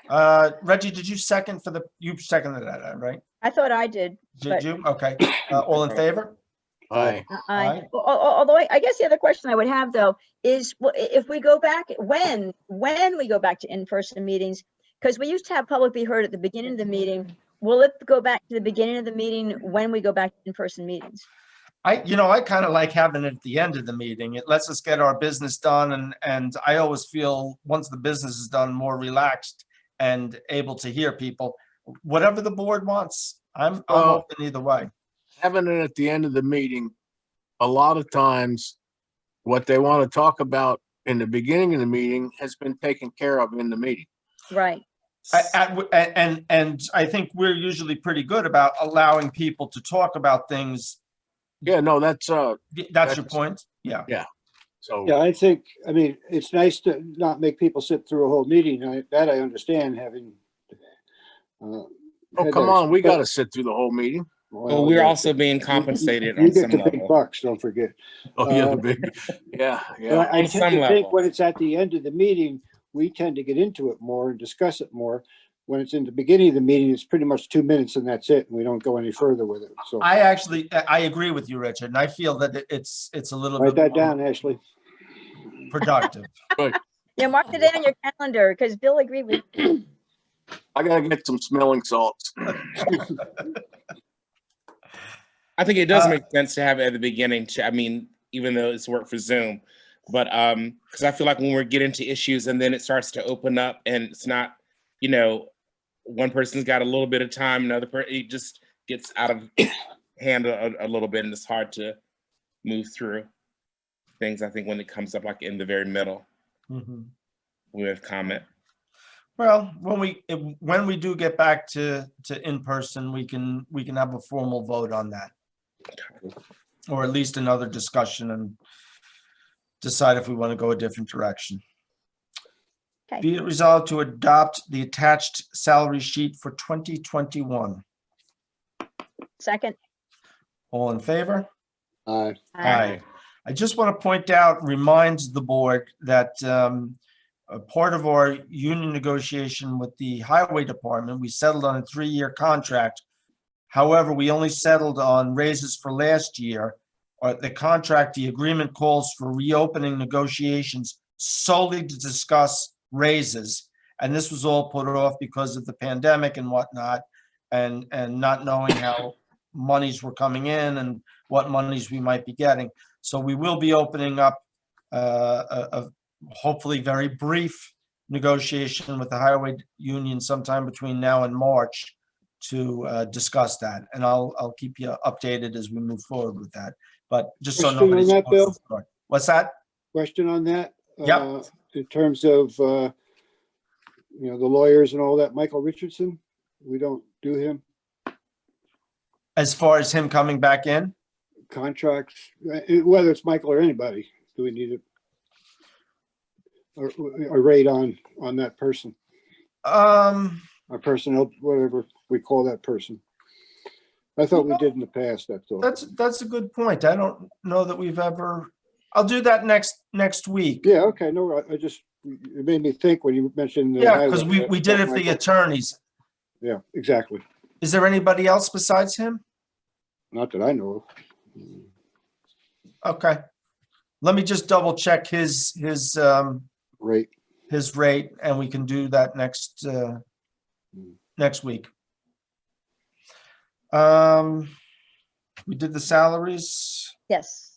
Yeah. Reggie, did you second you seconded that, right? I thought I did. Did you? Okay. All in favor? Aye. Aye. Although I guess the other question I would have though is if we go back, when we go back to in-person meetings, because we used to have public be heard at the beginning of the meeting, will it go back to the beginning of the meeting when we go back to in-person meetings? I kind of like having it at the end of the meeting. It lets us get our business done. And I always feel once the business is done, more relaxed and able to hear people, whatever the board wants. I'm open either way. Having it at the end of the meeting, a lot of times what they want to talk about in the beginning of the meeting has been taken care of in the meeting. Right. And I think we're usually pretty good about allowing people to talk about things. Yeah, no, that's your point. Yeah. Yeah. So yeah, I mean, it's nice to not make people sit through a whole meeting. I understand having. oh, come on, we got to sit through the whole meeting. Well, we're also being compensated you on get some the level. big bucks, don't forget. Oh yeah, the big, yeah. I On tend some to think level. when it's at the end of the meeting, we tend to get into it more and discuss it more. When it's in the beginning of the meeting, it's pretty much 2 minutes and that's it. And we don't go any further with it. So I agree with you, Richard, and I feel that it's a little write bit that down, Ashley. productive. Yeah, mark it down on your calendar because Bill agreed with you. I gotta get some smelling salts. I think it does make sense to have it at the beginning. I mean, even though it's work for Zoom, but because I feel like when we're getting to issues and then it starts to open up and it's not, you know, one person's got a little bit of time, another person, it just gets out of hand a little bit, and it's hard to move through things. I think when it comes up like in the very middle, we have comment. Well, when we do get back to in person, we can have a formal vote on that, or at least another discussion and decide if we want to go a different direction. Okay. Be it resolved to adopt the attached salary sheet for 2021. Second. All in favor? Aye. Aye. I just want to point out, remind the board that a part of our union negotiation with the highway department, we settled on a 3-year contract. However, we only settled on raises for last year. The agreement calls for reopening negotiations solely to discuss raises. And this was all put off because of the pandemic and whatnot, and not knowing how monies were coming in and what monies we might be getting. So we will be opening up a hopefully very brief negotiation with the highway union sometime between now and March to discuss that. And I'll keep you updated as we move forward with that. But just so Question on nobody's. that, Bill? What's that? Question on that? Yep. In terms of, the lawyers and all that, Michael Richardson, we don't do him? As far as him coming back in? Contracts, whether it's Michael or anybody, do we need a rate on that person? A personnel, whatever we call that person. I thought we did in the past, that's all. That's a good point. I don't know that we've ever, I'll do that next week. Yeah, okay, no, I just, it made me think when you mentioned. Yeah, because we did it for the attorneys. Yeah, exactly. Is there anybody else besides him? Not that I know Okay. Let me just double check his of. Rate. his rate, and we can do that next week. We did the salaries. Yes.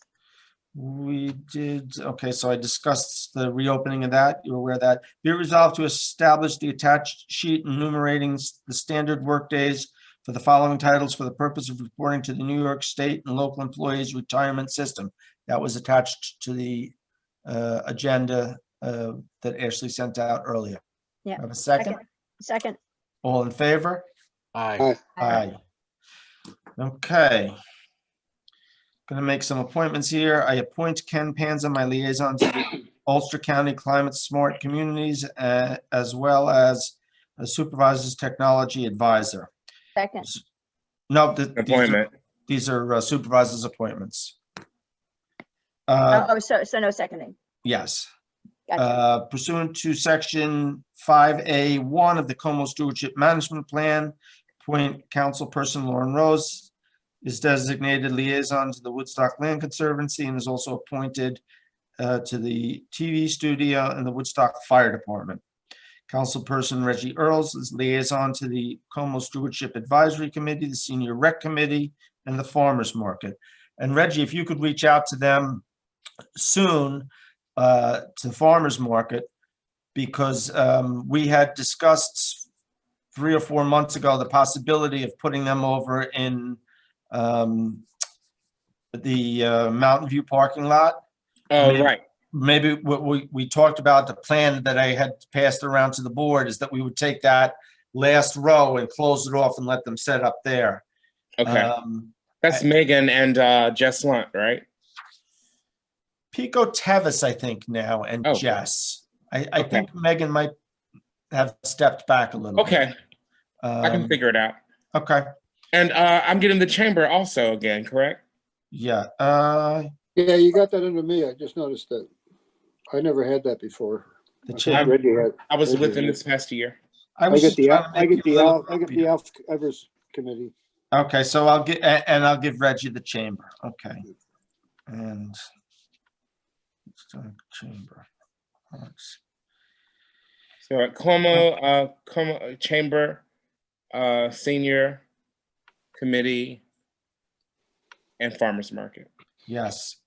We did, okay, so I discussed the reopening of that. You're aware of that. Be resolved to establish the attached sheet enumerating the standard workdays for the following titles for the purpose of reporting to the New York State and local employees retirement system. That was attached to the agenda that Ashley sent out earlier. Yeah. Have a second? Second. All in favor? Aye. Aye. Okay. Going to make some appointments here. I appoint Ken Panza, my liaison to the Ulster County Climate Smart Communities, as well as a Supervisor's Technology Advisor. Second. No, Appointment. these are supervisors' appointments. So no seconding. Yes. Gotcha. Pursuant to section 5A1 of the Como Stewardship Management Plan, appoint councilperson Lauren Rose is designated liaison to the Woodstock Land Conservancy and is also appointed to the TV studio and the Woodstock Fire Department. Councilperson Reggie Earls is liaison to the Como Stewardship Advisory Committee, the Senior Rec Committee, and the Farmers Market. And Reggie, if you could reach out to them soon, to the Farmers Market, because we had discussed 3 or 4 months ago the possibility of putting them over in the Mountain View parking lot. Oh, right. Maybe what we talked about, the plan that I had passed around to the board is that we would take that last row and close it off and let them set up there. Okay. That's Megan and Jess Lunt, right? Pico Tevis, I think now, and Oh. Jess. I Okay. think Megan might have stepped back a little. Okay. bit. I can figure it out. Okay. And I'm getting the chamber also again, correct? Yeah. Yeah, you got that under me. I just noticed that. I never had that before. The I think chamber. Reggie had. I was Reggie with them had. this past year. I was get just the, trying to I make get it a the, little I get happier. the Alf Evers committee. Okay, so I'll get, and I'll give Reggie the chamber. Okay. And chamber. Let's- So at Como Chamber, Senior Committee, and Farmers Market. Yes.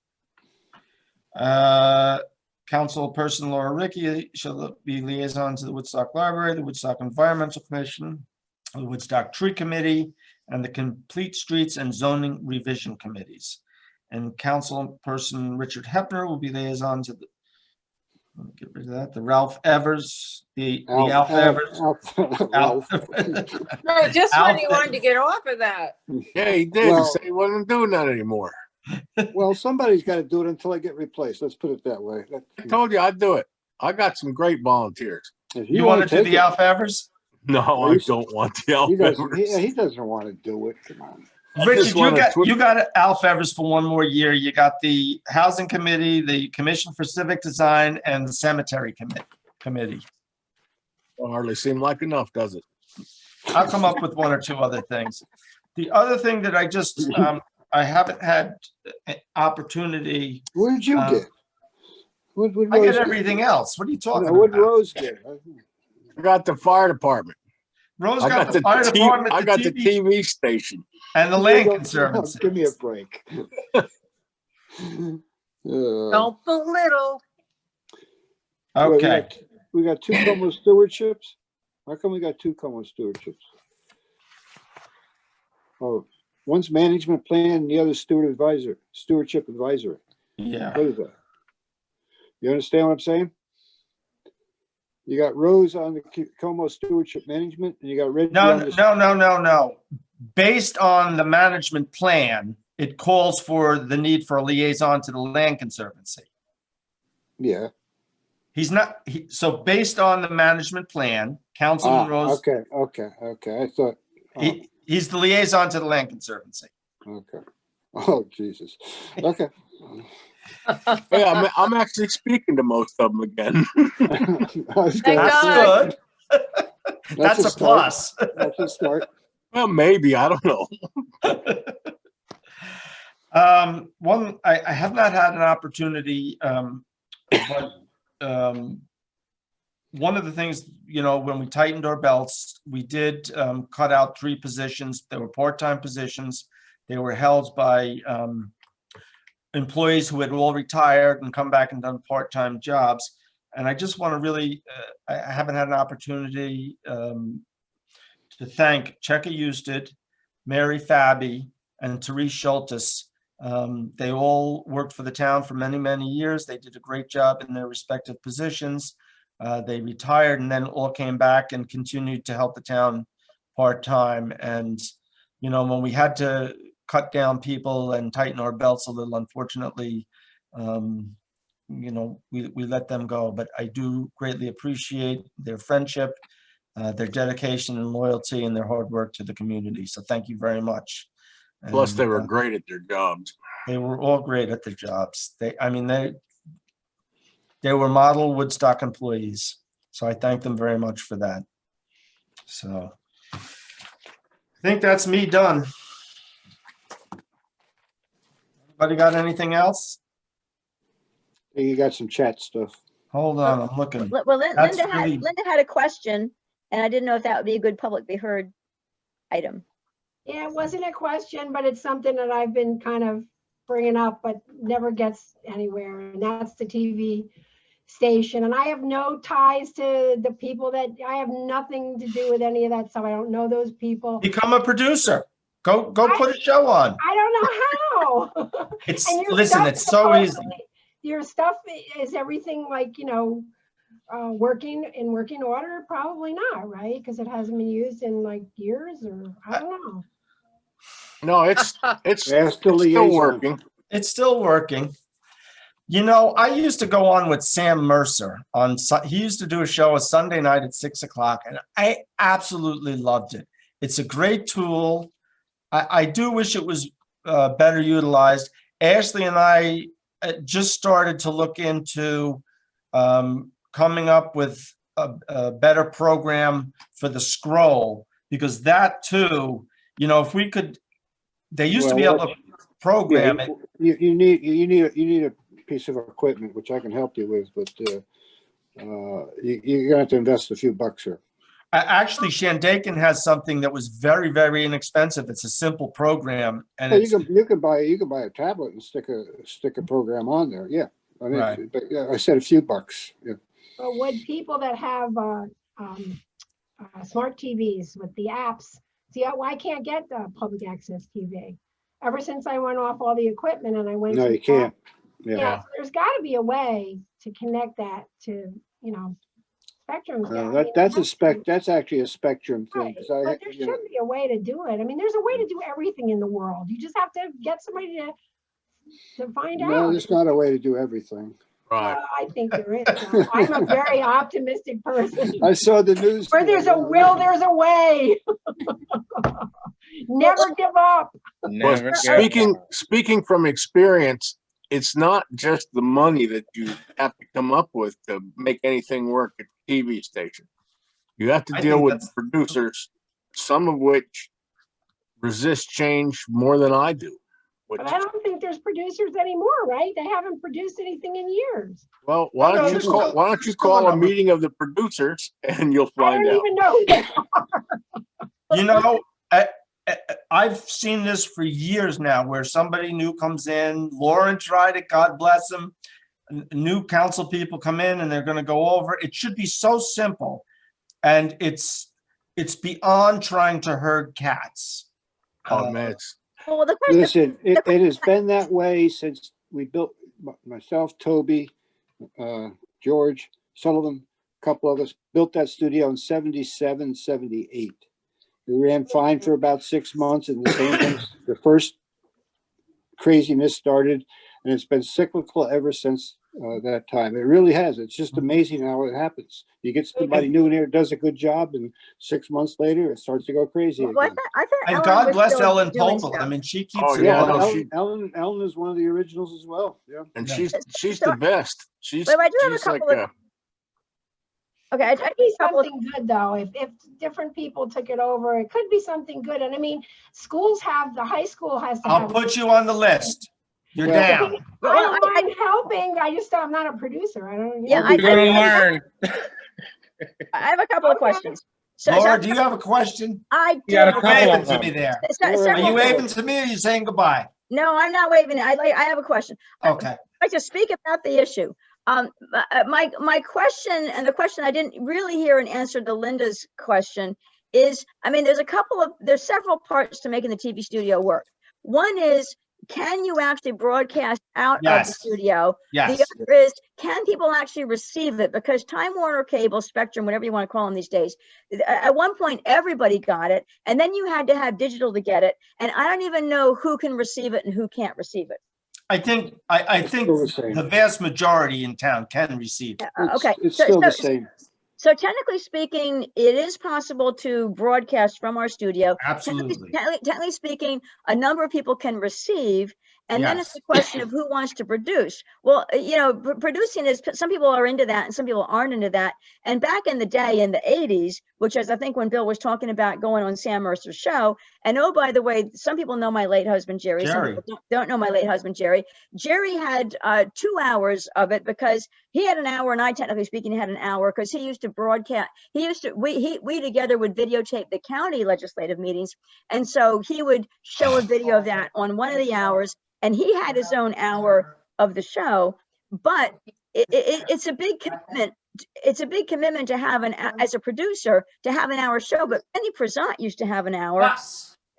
Councilperson Laura Ricky shall be liaison to the Woodstock Library, the Woodstock Environmental Commission, the Woodstock Tree Committee, and the Complete Streets and Zoning Revision Committees. And Councilperson Richard Hepner will be liaison to the, let me get rid of that, the Ralph Evers, the Alf Evers. Alf. No, just when he Alf- wanted to get off of that. Yeah, he did. Well- He said he wasn't doing that anymore. Well, somebody's got to do it until I get replaced. Let's put it that way. I told you I'd do it. I got some great volunteers. If You wanna want to do take the it, Alf Evers? No, I don't want the He doesn't, Alphabets. he doesn't want to do it. Come on. Richard, wanna you got Alf Evers for one more year. You got the Housing Committee, the Commission for Civic Design, and the Cemetery Committee. Hardly seem like enough, does it? I'll come up with 1 or 2 other things. The other thing that I just, I haven't had an opportunity. What did you get? What I Rose get get? everything else. What are you talking No, what about? Rose get? I got the fire department. Rose I got the fire department, I got the the TV, TV station. and the Land Conservancy. Give me a break. Don't belittle. Okay. We got 2 Como stewardships? How come we got 2 Como stewardships? Oh, one's management plan and the other stewardship advisory. Yeah. What is that? You understand what I'm saying? You got Rose on the Como stewardship management and you got Reggie No, on the. no. based on the management plan, it calls for the need for a liaison to the Land Conservancy. Yeah. He's not, so based on the management plan, Councilman Rose, Okay. I thought, he's the liaison to the Land Conservancy. okay. Oh, Jesus. Okay. Yeah, I'm actually speaking to most of them again. I was Thank gonna That's God. say, good. That's a start. plus. That's a start. Well, maybe, I don't know. I have not had an opportunity, but one of the things, when we tightened our belts, we did cut out 3 positions. They were part-time positions. They were held by employees who had all retired and come back and done part-time jobs. And I just want to really, I haven't had an opportunity to thank Cheka Eusted, Mary Fabi, and Therese Schultes. They all worked for the town for many, many years. They did a great job in their respective positions. They retired and then all came back and continued to help the town part-time. And, when we had to cut down people and tighten our belts a little, unfortunately, we let them go. But I do greatly appreciate their friendship, their dedication and loyalty, and their hard work to the community. So thank you very much. Plus, they And, were great at their jobs. they were all great at their jobs. They were model Woodstock employees. So I thank them very much for that. So I think that's me done. Anybody got anything else? You got some chat stuff. Hold on, I'm looking. Well, That's Linda really- had a question, and I didn't know if that would be a good public be heard item. Yeah, it wasn't a question, but it's something that I've been kind of bringing up, but never gets anywhere. And that's the TV station. And I have no ties to the people I have nothing to do with any of that stuff. I don't know those people. Become a producer. Go put a show on. I don't know how. It's And your listen, stuff it's so easy. supposedly- Your stuff is everything like, working in working order? Probably not, right? Because it hasn't been used in like years, or I don't know. No, it's Ask the still liaison. working. It's still working. I used to go on with Sam Mercer he used to do a show a Sunday night at 6:00, and I absolutely loved it. It's a great tool. I do wish it was better utilized. Ashley and I just started to look into coming up with a better program for the scroll, because that too, if we could, they used to be able to program it. You need a piece of equipment, which I can help you with, but you're gonna have to invest a few bucks here. Actually, Shandaken has something that was very, very inexpensive. It's a simple program, and Well, it's you can buy a tablet and stick a program on there. Yeah, I mean, Right. but yeah, I said a few bucks. Yeah. But would people that have smart TVs with the apps, see, I can't get public access TV. Ever since I went off all the equipment and I went No, to you the can't. app, Yeah. so there's got to be a way to connect that to, Spectrum's. That's actually a Spectrum thing. Right, 'Cause but there should be a way to do it. I mean, there's a way to do everything in the world. You just have to get somebody to find no, out. there's not a way to do everything. Right. I think there is. Though. I'm a very optimistic person. I saw the news. Where there's a will, there's a way. Never give up. Never Well, go. speaking from experience, it's not just the money that you have to come up with to make anything work at the TV station. You have to I deal think with that's- producers, some of which resist change more than I do. But I don't think there's producers anymore, right? They haven't produced anything in years. Well, why No, don't there's you call, still- why don't you there's still call a a number. meeting of the producers and you'll I find don't out. even know who they are. I've seen this for years now, where somebody new comes in. Lauren tried it, God bless him. New council people come in and they're going to go over. It should be so simple, and it's beyond trying to herd cats. Oh, man, it's, Well, the question, Listen, it has been that way since we built, myself, Toby, George, Sullivan, a couple of us built that studio in 77, 78. We ran fine for about 6 months, and the same thing, the first craziness started, and it's been cyclical ever since that time. It really has. It's just amazing how it happens. You get somebody new in here, does a good job, and 6 months later, it starts to go crazy Well, again. I thought And Ellen God was bless still Ellen doing Poble. I stuff. mean, she keeps Oh, it yeah, all. no, Ellen is one of the originals as well. Yeah. And Yeah. she's So- the best. She's Wait, I do have a she's like couple of- Okay, I It could be something good though. If different people took it over, it could be something good. And I mean, schools have, the high school has to I'll have. put you on the list. You're Well, down. I Well, don't mind helping. I'm not a producer. I don't. Yeah, I'll You're gonna learn. I have a couple of Okay. questions. So Laura, do you have a question? I You got a do. You're couple waving of to them. me there. Se- Laura, Are several you things. waving to me or are you saying goodbye? No, I'm not waving. I have a question. Okay. I'd like to speak about the issue. My question, and the question I didn't really hear an answer to Linda's question is, I mean, there's several parts to making the TV studio work. One is, can you actually broadcast out of the Yes. studio? The Yes. other is, can people actually receive it? Because Time Warner Cable, Spectrum, whatever you want to call them these days, at one point, everybody got it, and then you had to have digital to get it. And I don't even know who can receive it and who can't receive it. I think It's still the same. the vast majority in town can receive. Okay. It's So- still the so- same. So technically speaking, it is possible to broadcast from our studio. Absolutely. Technically speaking, a number of people can receive, and then it's Yes. a question of who wants to produce. Well, producing is, some people are into that and some people aren't into that. And back in the day, in the 80s, which is, I think, when Bill was talking about going on Sam Mercer's show. And oh, by the way, some people know my late husband, Jerry. Some Jerry. people don't know my late husband, Jerry. Jerry had 2 hours of it because he had an hour and I, technically speaking, had an hour, because he used to broadcast. We together would videotape the county legislative meetings. And so he would show a video of that on one of the hours, and he had his own hour of the show. But it's a big commitment. It's a big commitment to have as a producer, to have an hour show. But Penny Prezant used to have an hour.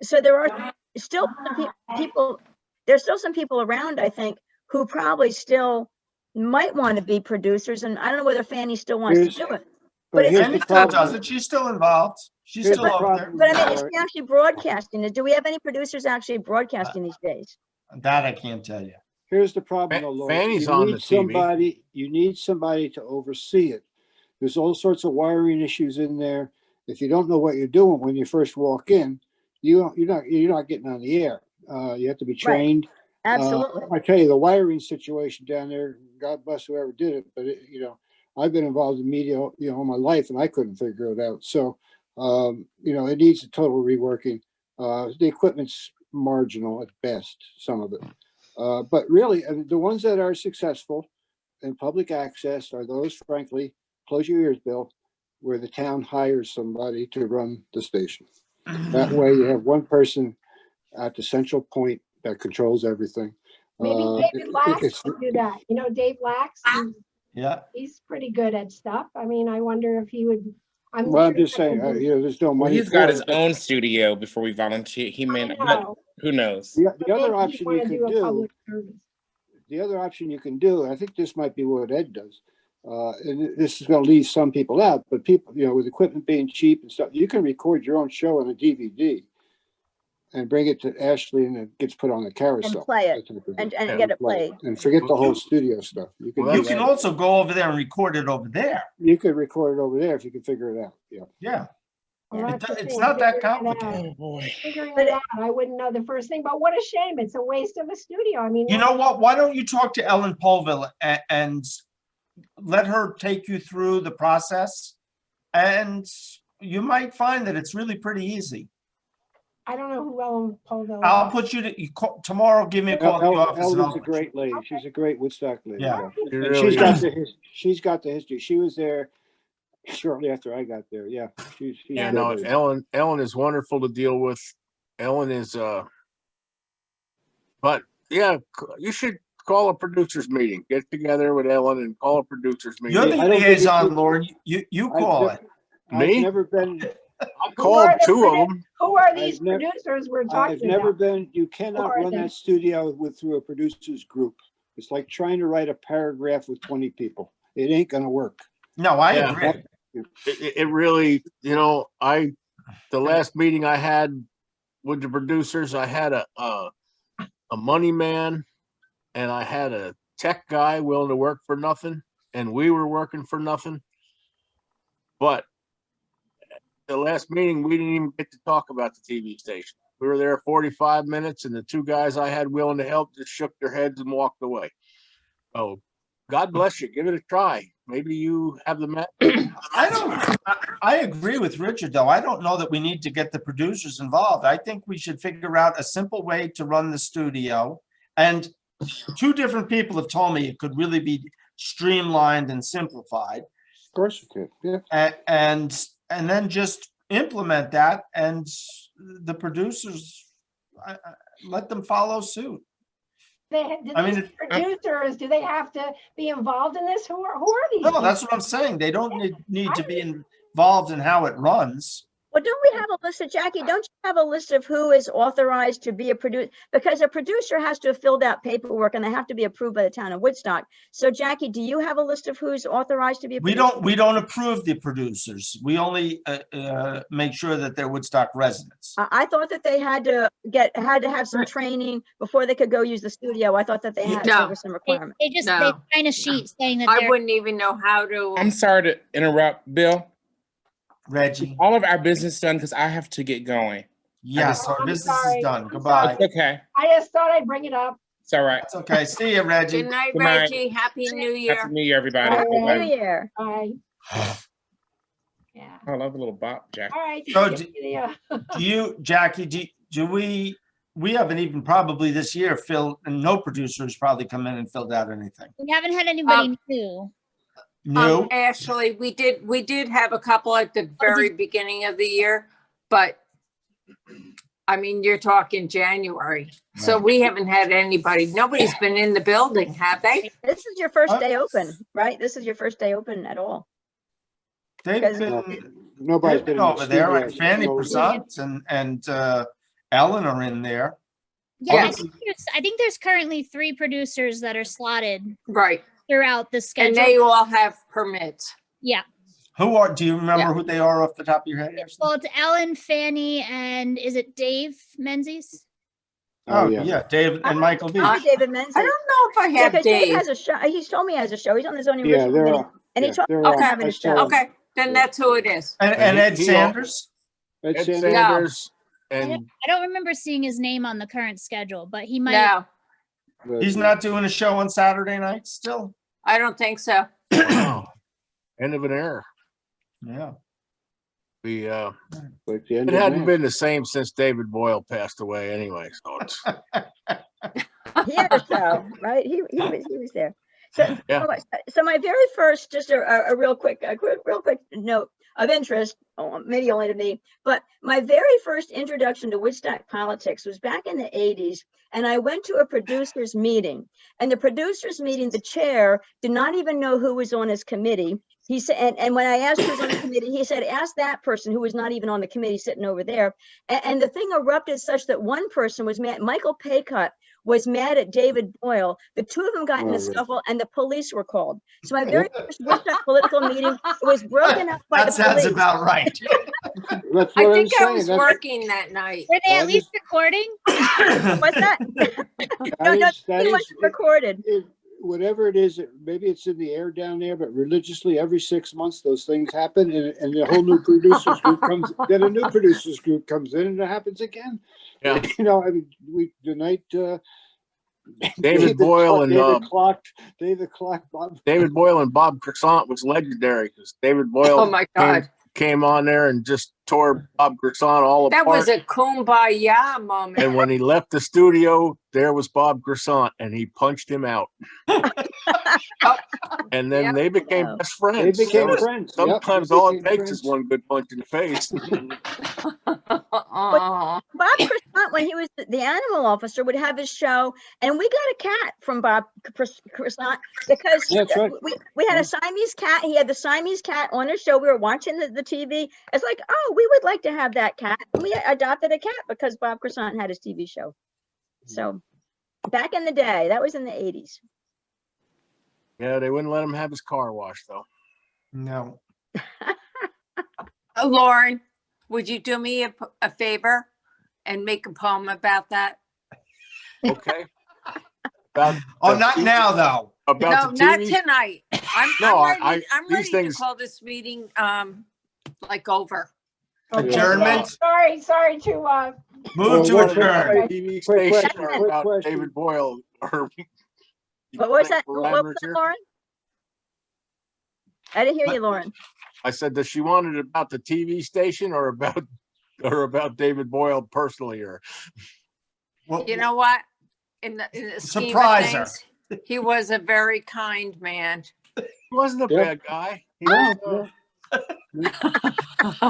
So there are still some people, there's still some people around, I think, who probably still might want to be producers. And I don't know whether Fanny still wants to do it. But here's Penny the still problem. does it. She's still involved. She's Here's still the over there. problem. But I mean, is Laura. she actually broadcasting it? Do we have any producers actually broadcasting these days? That I can't tell you. Here's the problem, though, Laura. Fanny's You on need the TV. You need somebody to oversee it. There's all sorts of wiring issues in there. If you don't know what you're doing when you first walk in, you're not getting on the air. You have to be trained. Absolutely. I tell you, the wiring situation down there, God bless whoever did it, but I've been involved in media, all my life, and I couldn't figure it out. So, it needs a total reworking. The equipment's marginal at best, some of it. But really, the ones that are successful in public access are those, frankly, close your ears, Bill, where the town hires somebody to run the station. That way you have one person at the central point that controls everything. Maybe David Lax could do that. You know, Dave Lax, Yeah. he's pretty good at stuff. I mean, I wonder if he would. I'm sure just he saying, could do- there's no Well, money. he's got for his it, but own studio before we volunteer. He may I not, but know, who knows? The but other maybe he'd option you wanna could do a do, public service. the other option you can do, I think this might be what Ed does. And this is going to leave some people out, but people, with equipment being cheap and stuff, you can record your own show on a DVD and bring it to Ashley, and it gets put on the carousel. And play it, that type of and thing. get it played. And forget the whole studio stuff. You can, Well, do You can that. also go over there and record it over there. You could record it over there if you can figure it out. Yeah. Yeah. Well, It that's the it's thing, not that figuring it out. complicated. Oh, boy. Figuring But it out, I wouldn't know the first thing, but what a shame. It's a waste of a studio. I mean. You know what? Why don't you talk to Ellen Polville and let her take you through the process? And you might find that it's really pretty easy. I don't know who Ellen Polville is. I'll put tomorrow, give me a call at the office. and Ellen's I'll a put you- great lady. She's a great Woodstock lady. Yeah. She And really is. she's got the history. She was there shortly after I got there. Yeah. She's Yeah, a good no, lady. Ellen is wonderful to deal with. Ellen is, but yeah, you should call a producers meeting. Get together with Ellen and call a producers meeting. You're the I don't think liaison, you- Lauren. You I've call ne- it. I've Me? never been, I called are the 2 of them. Who are these I've never- producers we're I've talking never about? been, you cannot are run they? that studio through a producers group. It's like trying to write a paragraph with 20 people. It ain't gonna work. No, I Yeah. agree. It really, the last meeting I had with the producers, I had a money man and I had a tech guy willing to work for nothing, and we were working for nothing. But the last meeting, we didn't even get to talk about the TV station. We were there 45 minutes, and the two guys I had willing to help just shook their heads and walked away. Oh, God bless you. Give it a try. Maybe you have the match. I agree with Richard, though. I don't know that we need to get the producers involved. I think we should figure out a simple way to run the studio. And two different people have told me it could really be streamlined and simplified. Of course you could, yeah. And then just implement that, and the producers, let them follow suit. These producers, do they have to be involved in this? Who are these? No, that's what I'm saying. They don't need to be involved in how it runs. Well, don't we have a list of, Jackie, don't you have a list of who is authorized to be a producer? Because a producer has to have filled out paperwork and they have to be approved by the town of Woodstock. So Jackie, do you have a list of who's authorized to be a producer? We don't approve the producers. We only make sure that they're Woodstock residents. I thought that they had to have some training before they could go use the studio. I thought that they had No. some requirements. They No. sign a sheet saying that I they're. wouldn't even know how to. I'm sorry to interrupt, Bill. Reggie. All of our business done because I have to get going. Yes, our I'm business sorry. is done. I'm Goodbye. It's okay. I just thought I'd bring it up. It's all right. It's okay. See you, Reggie. Good night, Good night. Reggie. Happy New Year. Happy New Year, everybody. Happy New Bye-bye. Year. Bye. Yeah. I love a little bop, Jack. All right. So give me the, Do you, Jackie, do we haven't even probably this year filled, and no producers probably come in and filled out anything. We haven't had anybody new. New? Ashley, we did have a couple at the very beginning of the year, but I mean, you're talking January. So we haven't had anybody. Nobody's been in the building, have they? This is your first day open, right? This is your first day open at all. They've Nobody's been been in the over there, studio, like Fanny so- Prasant and Ellen are in there. Yeah, Yes. I think there's currently 3 producers that are slotted Right. throughout the And schedule. they all have permits. Yeah. Do you remember who they are off the top of your head? Ashley? Well, it's Ellen, Fanny, and is it Dave Menzies? Oh, yeah, Dave and Michael V. Hi, David Menzies. I don't know if I Yeah, have 'cause Dave Dave. has a show. He's told me he has a show. He's on the zoning Yeah, review they're committee, all- and he yeah, talked they're about all- having I a saw show. them. Okay, then that's who it is. And And Ed he- Sanders? Ed Ed Sanders? Sanders I and don't remember seeing his name on the current schedule, but he might. No, He's not doing a show on Saturday night still? I don't think so. wow, end of an era. Yeah. Like the end It of hadn't May. been the same since David Boyle passed away anyway, so it's He had a show, right? He was there. So, Yeah. so my very first, just a real quick note of interest, maybe only to me, but my very first introduction to Woodstock politics was back in the 80s. And I went to a producers meeting, and the producers meeting, the chair did not even know who was on his committee. He said, and when I asked who was on the committee, he said, ask that person who was not even on the committee sitting over there. And the thing erupted such that one person was mad. Michael Paycutt was mad at David Boyle. The two of them got in a Oh, scuffle and the police were called. So my very first Woodstock political meeting was broken up by the That sounds police. about right. That's what I I'm think I saying. was That's- working that night. Were they I at least recording? What's that? No, that is- it was recorded. Whatever it is, maybe it's in the air down there, but religiously every 6 months, those things happen and a whole new producers group comes, then a new producers group comes in and it happens again. Yeah. You know, I mean, the night, David Boyle and David clocked Bob. David Boyle and Bob Croissant was legendary because David Boyle Oh, my God. came on there and just tore Bob Croissant all That apart. was a kumbaya moment. And when he left the studio, there was Bob Croissant, and he punched him out. And then Yep. they became Wow. best friends. They became So friends. Yep, sometimes they all it became takes friends. is one good punch in the face. Aw. Bob Croissant, when he was the animal officer, would have his show, and we got a cat from Bob Croissant because That's right. we had a Siamese cat. He had the Siamese cat on his show. We were watching the TV. It's like, oh, we would like to have that cat. And we adopted a cat because Bob Croissant had his TV show. So back in the day, that was in the 80s. Yeah, they wouldn't let him have his car washed though. No. Lauren, would you do me a favor and make a poem about that? Okay. About Oh, the not TV now, though. No, About the not TV. tonight. No, I'm these ready to things- call this meeting, like over. Okay. Adjournment. Sorry to, Move to Well, adjourn. TV quick station question, or quick about question. David Boyle or. What was that? Parameters What was that, here? Lauren? I didn't hear you, Lauren. I said, does she want it about the TV station or about David Boyle personally, or? Well, You know what? In the scheme of Surprise her. things, he was a very kind man. He wasn't a Yeah. bad guy. He No, was, no.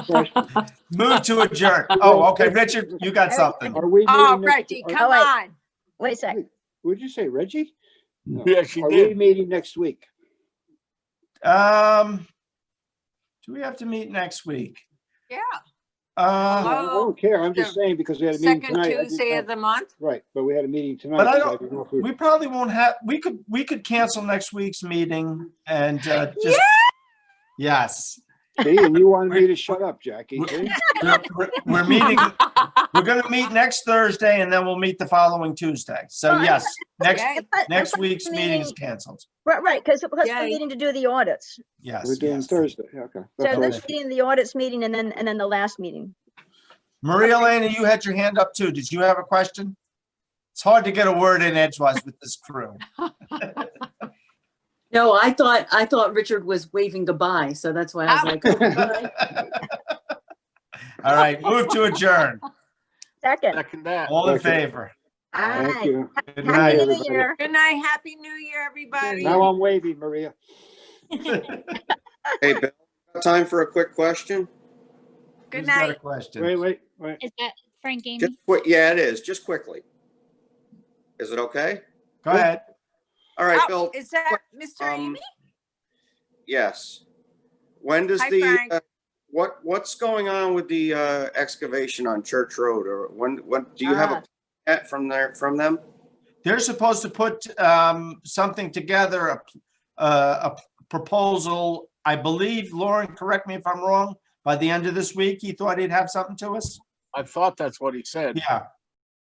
Question. move to adjourn. Oh, okay, Richard, you got something. Are we Oh, meeting next? Reggie, are- come wait. on. Wait a sec. Would you say Reggie? No. Yeah, she Are we did. meeting next week? Do we have to meet next week? Yeah, Uh, I don't care. I'm just the saying because we had a meeting second tonight. I didn't Tuesday know- of the month. Right, but we had a meeting tonight. But I so don't- didn't know if we- we probably won't have, we could cancel next week's meeting and just, yes. See, and you wanted me to shut up, Jackie. see? We're meeting, we're gonna meet next Thursday and then we'll meet the following Tuesday. So Well, yes, next, Yay. next week's meeting is canceled. Right, because we're Yay. meeting to do the audits. Yes, We're doing yes. Thursday. Okay. So That's this right. meeting, the audits meeting, and then the last meeting. Maria Elena, you had your hand up too. Did you have a question? It's hard to get a word in edgewise with this crew. No, I thought Richard was waving goodbye, so that's why I was like, oh, goodbye. All right, move to adjourn. Second. Second that. All in Second. favor. Thank Aye. you. Good Happy night. New everybody. Year. Good night. Happy New Year, everybody. Now I'm waving, Maria. Hey, Bill, time for a quick question? Good Who's got a night. question? Wait. Is that Frank Amy? Just quick, yeah, it is, just quickly. Is it okay? Go ahead. All right, Oh, Bill, is that Mr. um, Amy? yes. When does Hi, the, Frank. what's going on with the excavation on Church Road? Or when, do you have a plan from them? They're supposed to put something together, a proposal. I believe, Lauren, correct me if I'm wrong, by the end of this week, he thought he'd have something to us. I thought that's what he said. Yeah,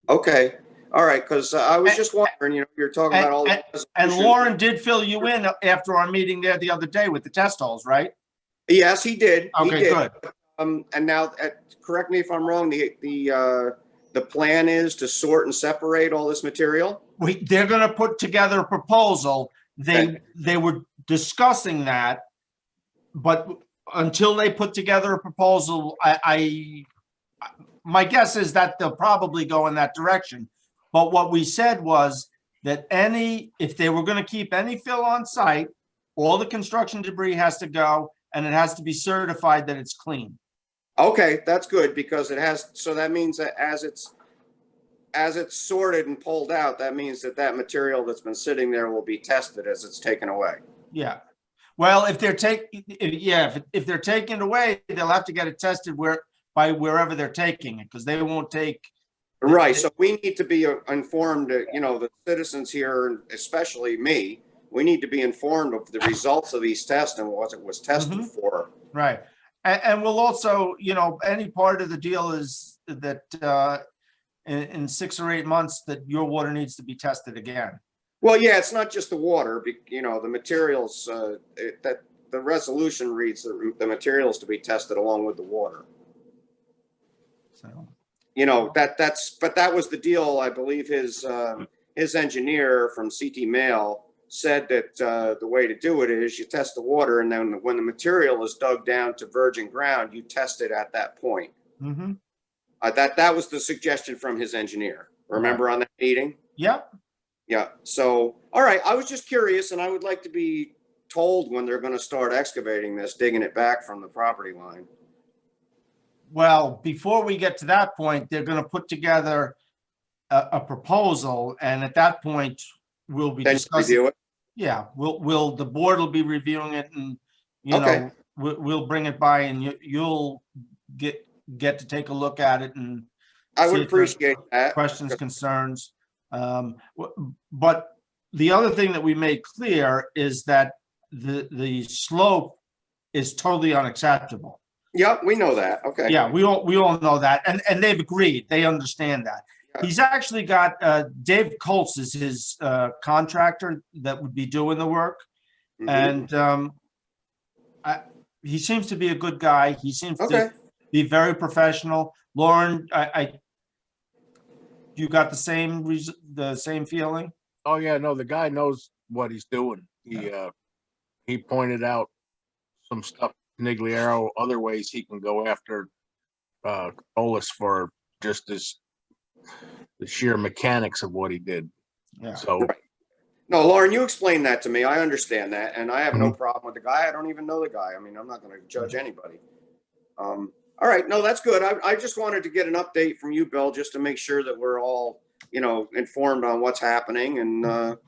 Okay, all right, because I was just wondering, you're talking about all the. and Lauren did fill you in after our meeting there the other day with the test holes, right? Yes, he did. He Okay, did. good. And now, correct me if I'm wrong, the plan is to sort and separate all this material? They're gonna put together a proposal. Okay. They were discussing that, but until they put together a proposal, my guess is that they'll probably go in that direction. But what we said was that if they were gonna keep any fill on site, all the construction debris has to go and it has to be certified that it's clean. Okay, that's good because it has, so that means that as it's sorted and pulled out, that means that material that's been sitting there will be tested as it's taken away. Yeah. Well, if they're taking it away, they'll have to get it tested by wherever they're taking it, because they won't take. Right, so we need to be informed, the citizens here, especially me, we need to be informed of the results of these tests and what it was tested for. Right. And we'll also, any part of the deal is that in 6 or 8 months that your water needs to be tested again. Well, yeah, it's not just the water, the materials, that the resolution reads the materials to be tested along with the water. So, But that was the deal. I believe his engineer from CT Mail said that the way to do it is you test the water, and then when the material is dug down to virgin ground, you test it at that point. mhm. That was the suggestion from his engineer. Remember on that meeting? Yep. Yeah. So, all right. I was just curious, and I would like to be told when they're going to start excavating this, digging it back from the property line. Well, before we get to that point, they're going to put together a proposal, and at that point, we'll be Then discussing. review it. Yeah, the board will be reviewing it, and Okay. we'll bring it by, and you'll get to take a look at it and I see would if there's appreciate that. questions, concerns. But the other thing that we made clear is that the slope is totally unacceptable. Yep, we know that. Okay. Yeah, we all know that, and they've agreed. They understand that. Yeah. He's actually got Dave Colts is his contractor that would be doing the work, Mhm. and he seems to be a good guy. He seems Okay. to be very professional. Lauren, you got the same feeling? Oh, yeah, no, the guy knows what he's doing. He pointed out some stuff, Nigliero, other ways he can go after Colas for just the sheer mechanics of what he did. Yeah. So, No, Lauren, you explained that to me. I understand that, and I have no Mhm. problem with the guy. I don't even know the guy. I mean, I'm not going to judge anybody. All right, no, that's good. I just wanted to get an update from you, Bill, just to make sure that we're all, informed on what's happening. And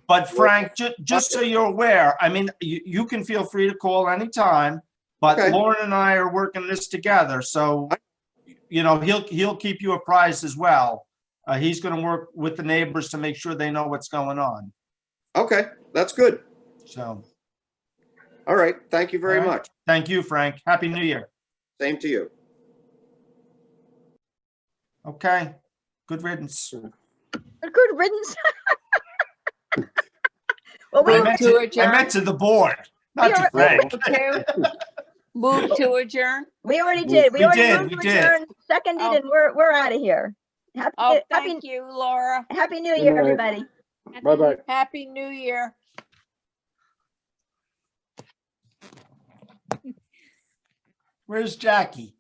But Frank, just so you're aware, I mean, you can feel free to call anytime, but Okay. Lauren and I are working this together, so, he'll keep you apprised as well. He's gonna work with the neighbors to make sure they know what's going on, okay, that's good. so. All right, thank you very All right. much. Thank you, Frank. Happy New Year. Same to you. Okay, good riddance. Good riddance. Well, I we, meant to to, adjourn. I meant to the board, not to are- Frank. Move to adjourn. we already did. We already did, moved we to did. adjourn, seconded, Oh. and we're out of here. Oh, thank you, Laura. Happy New Good Year, night. everybody. Bye-bye. Happy New Year. Where's Jackie?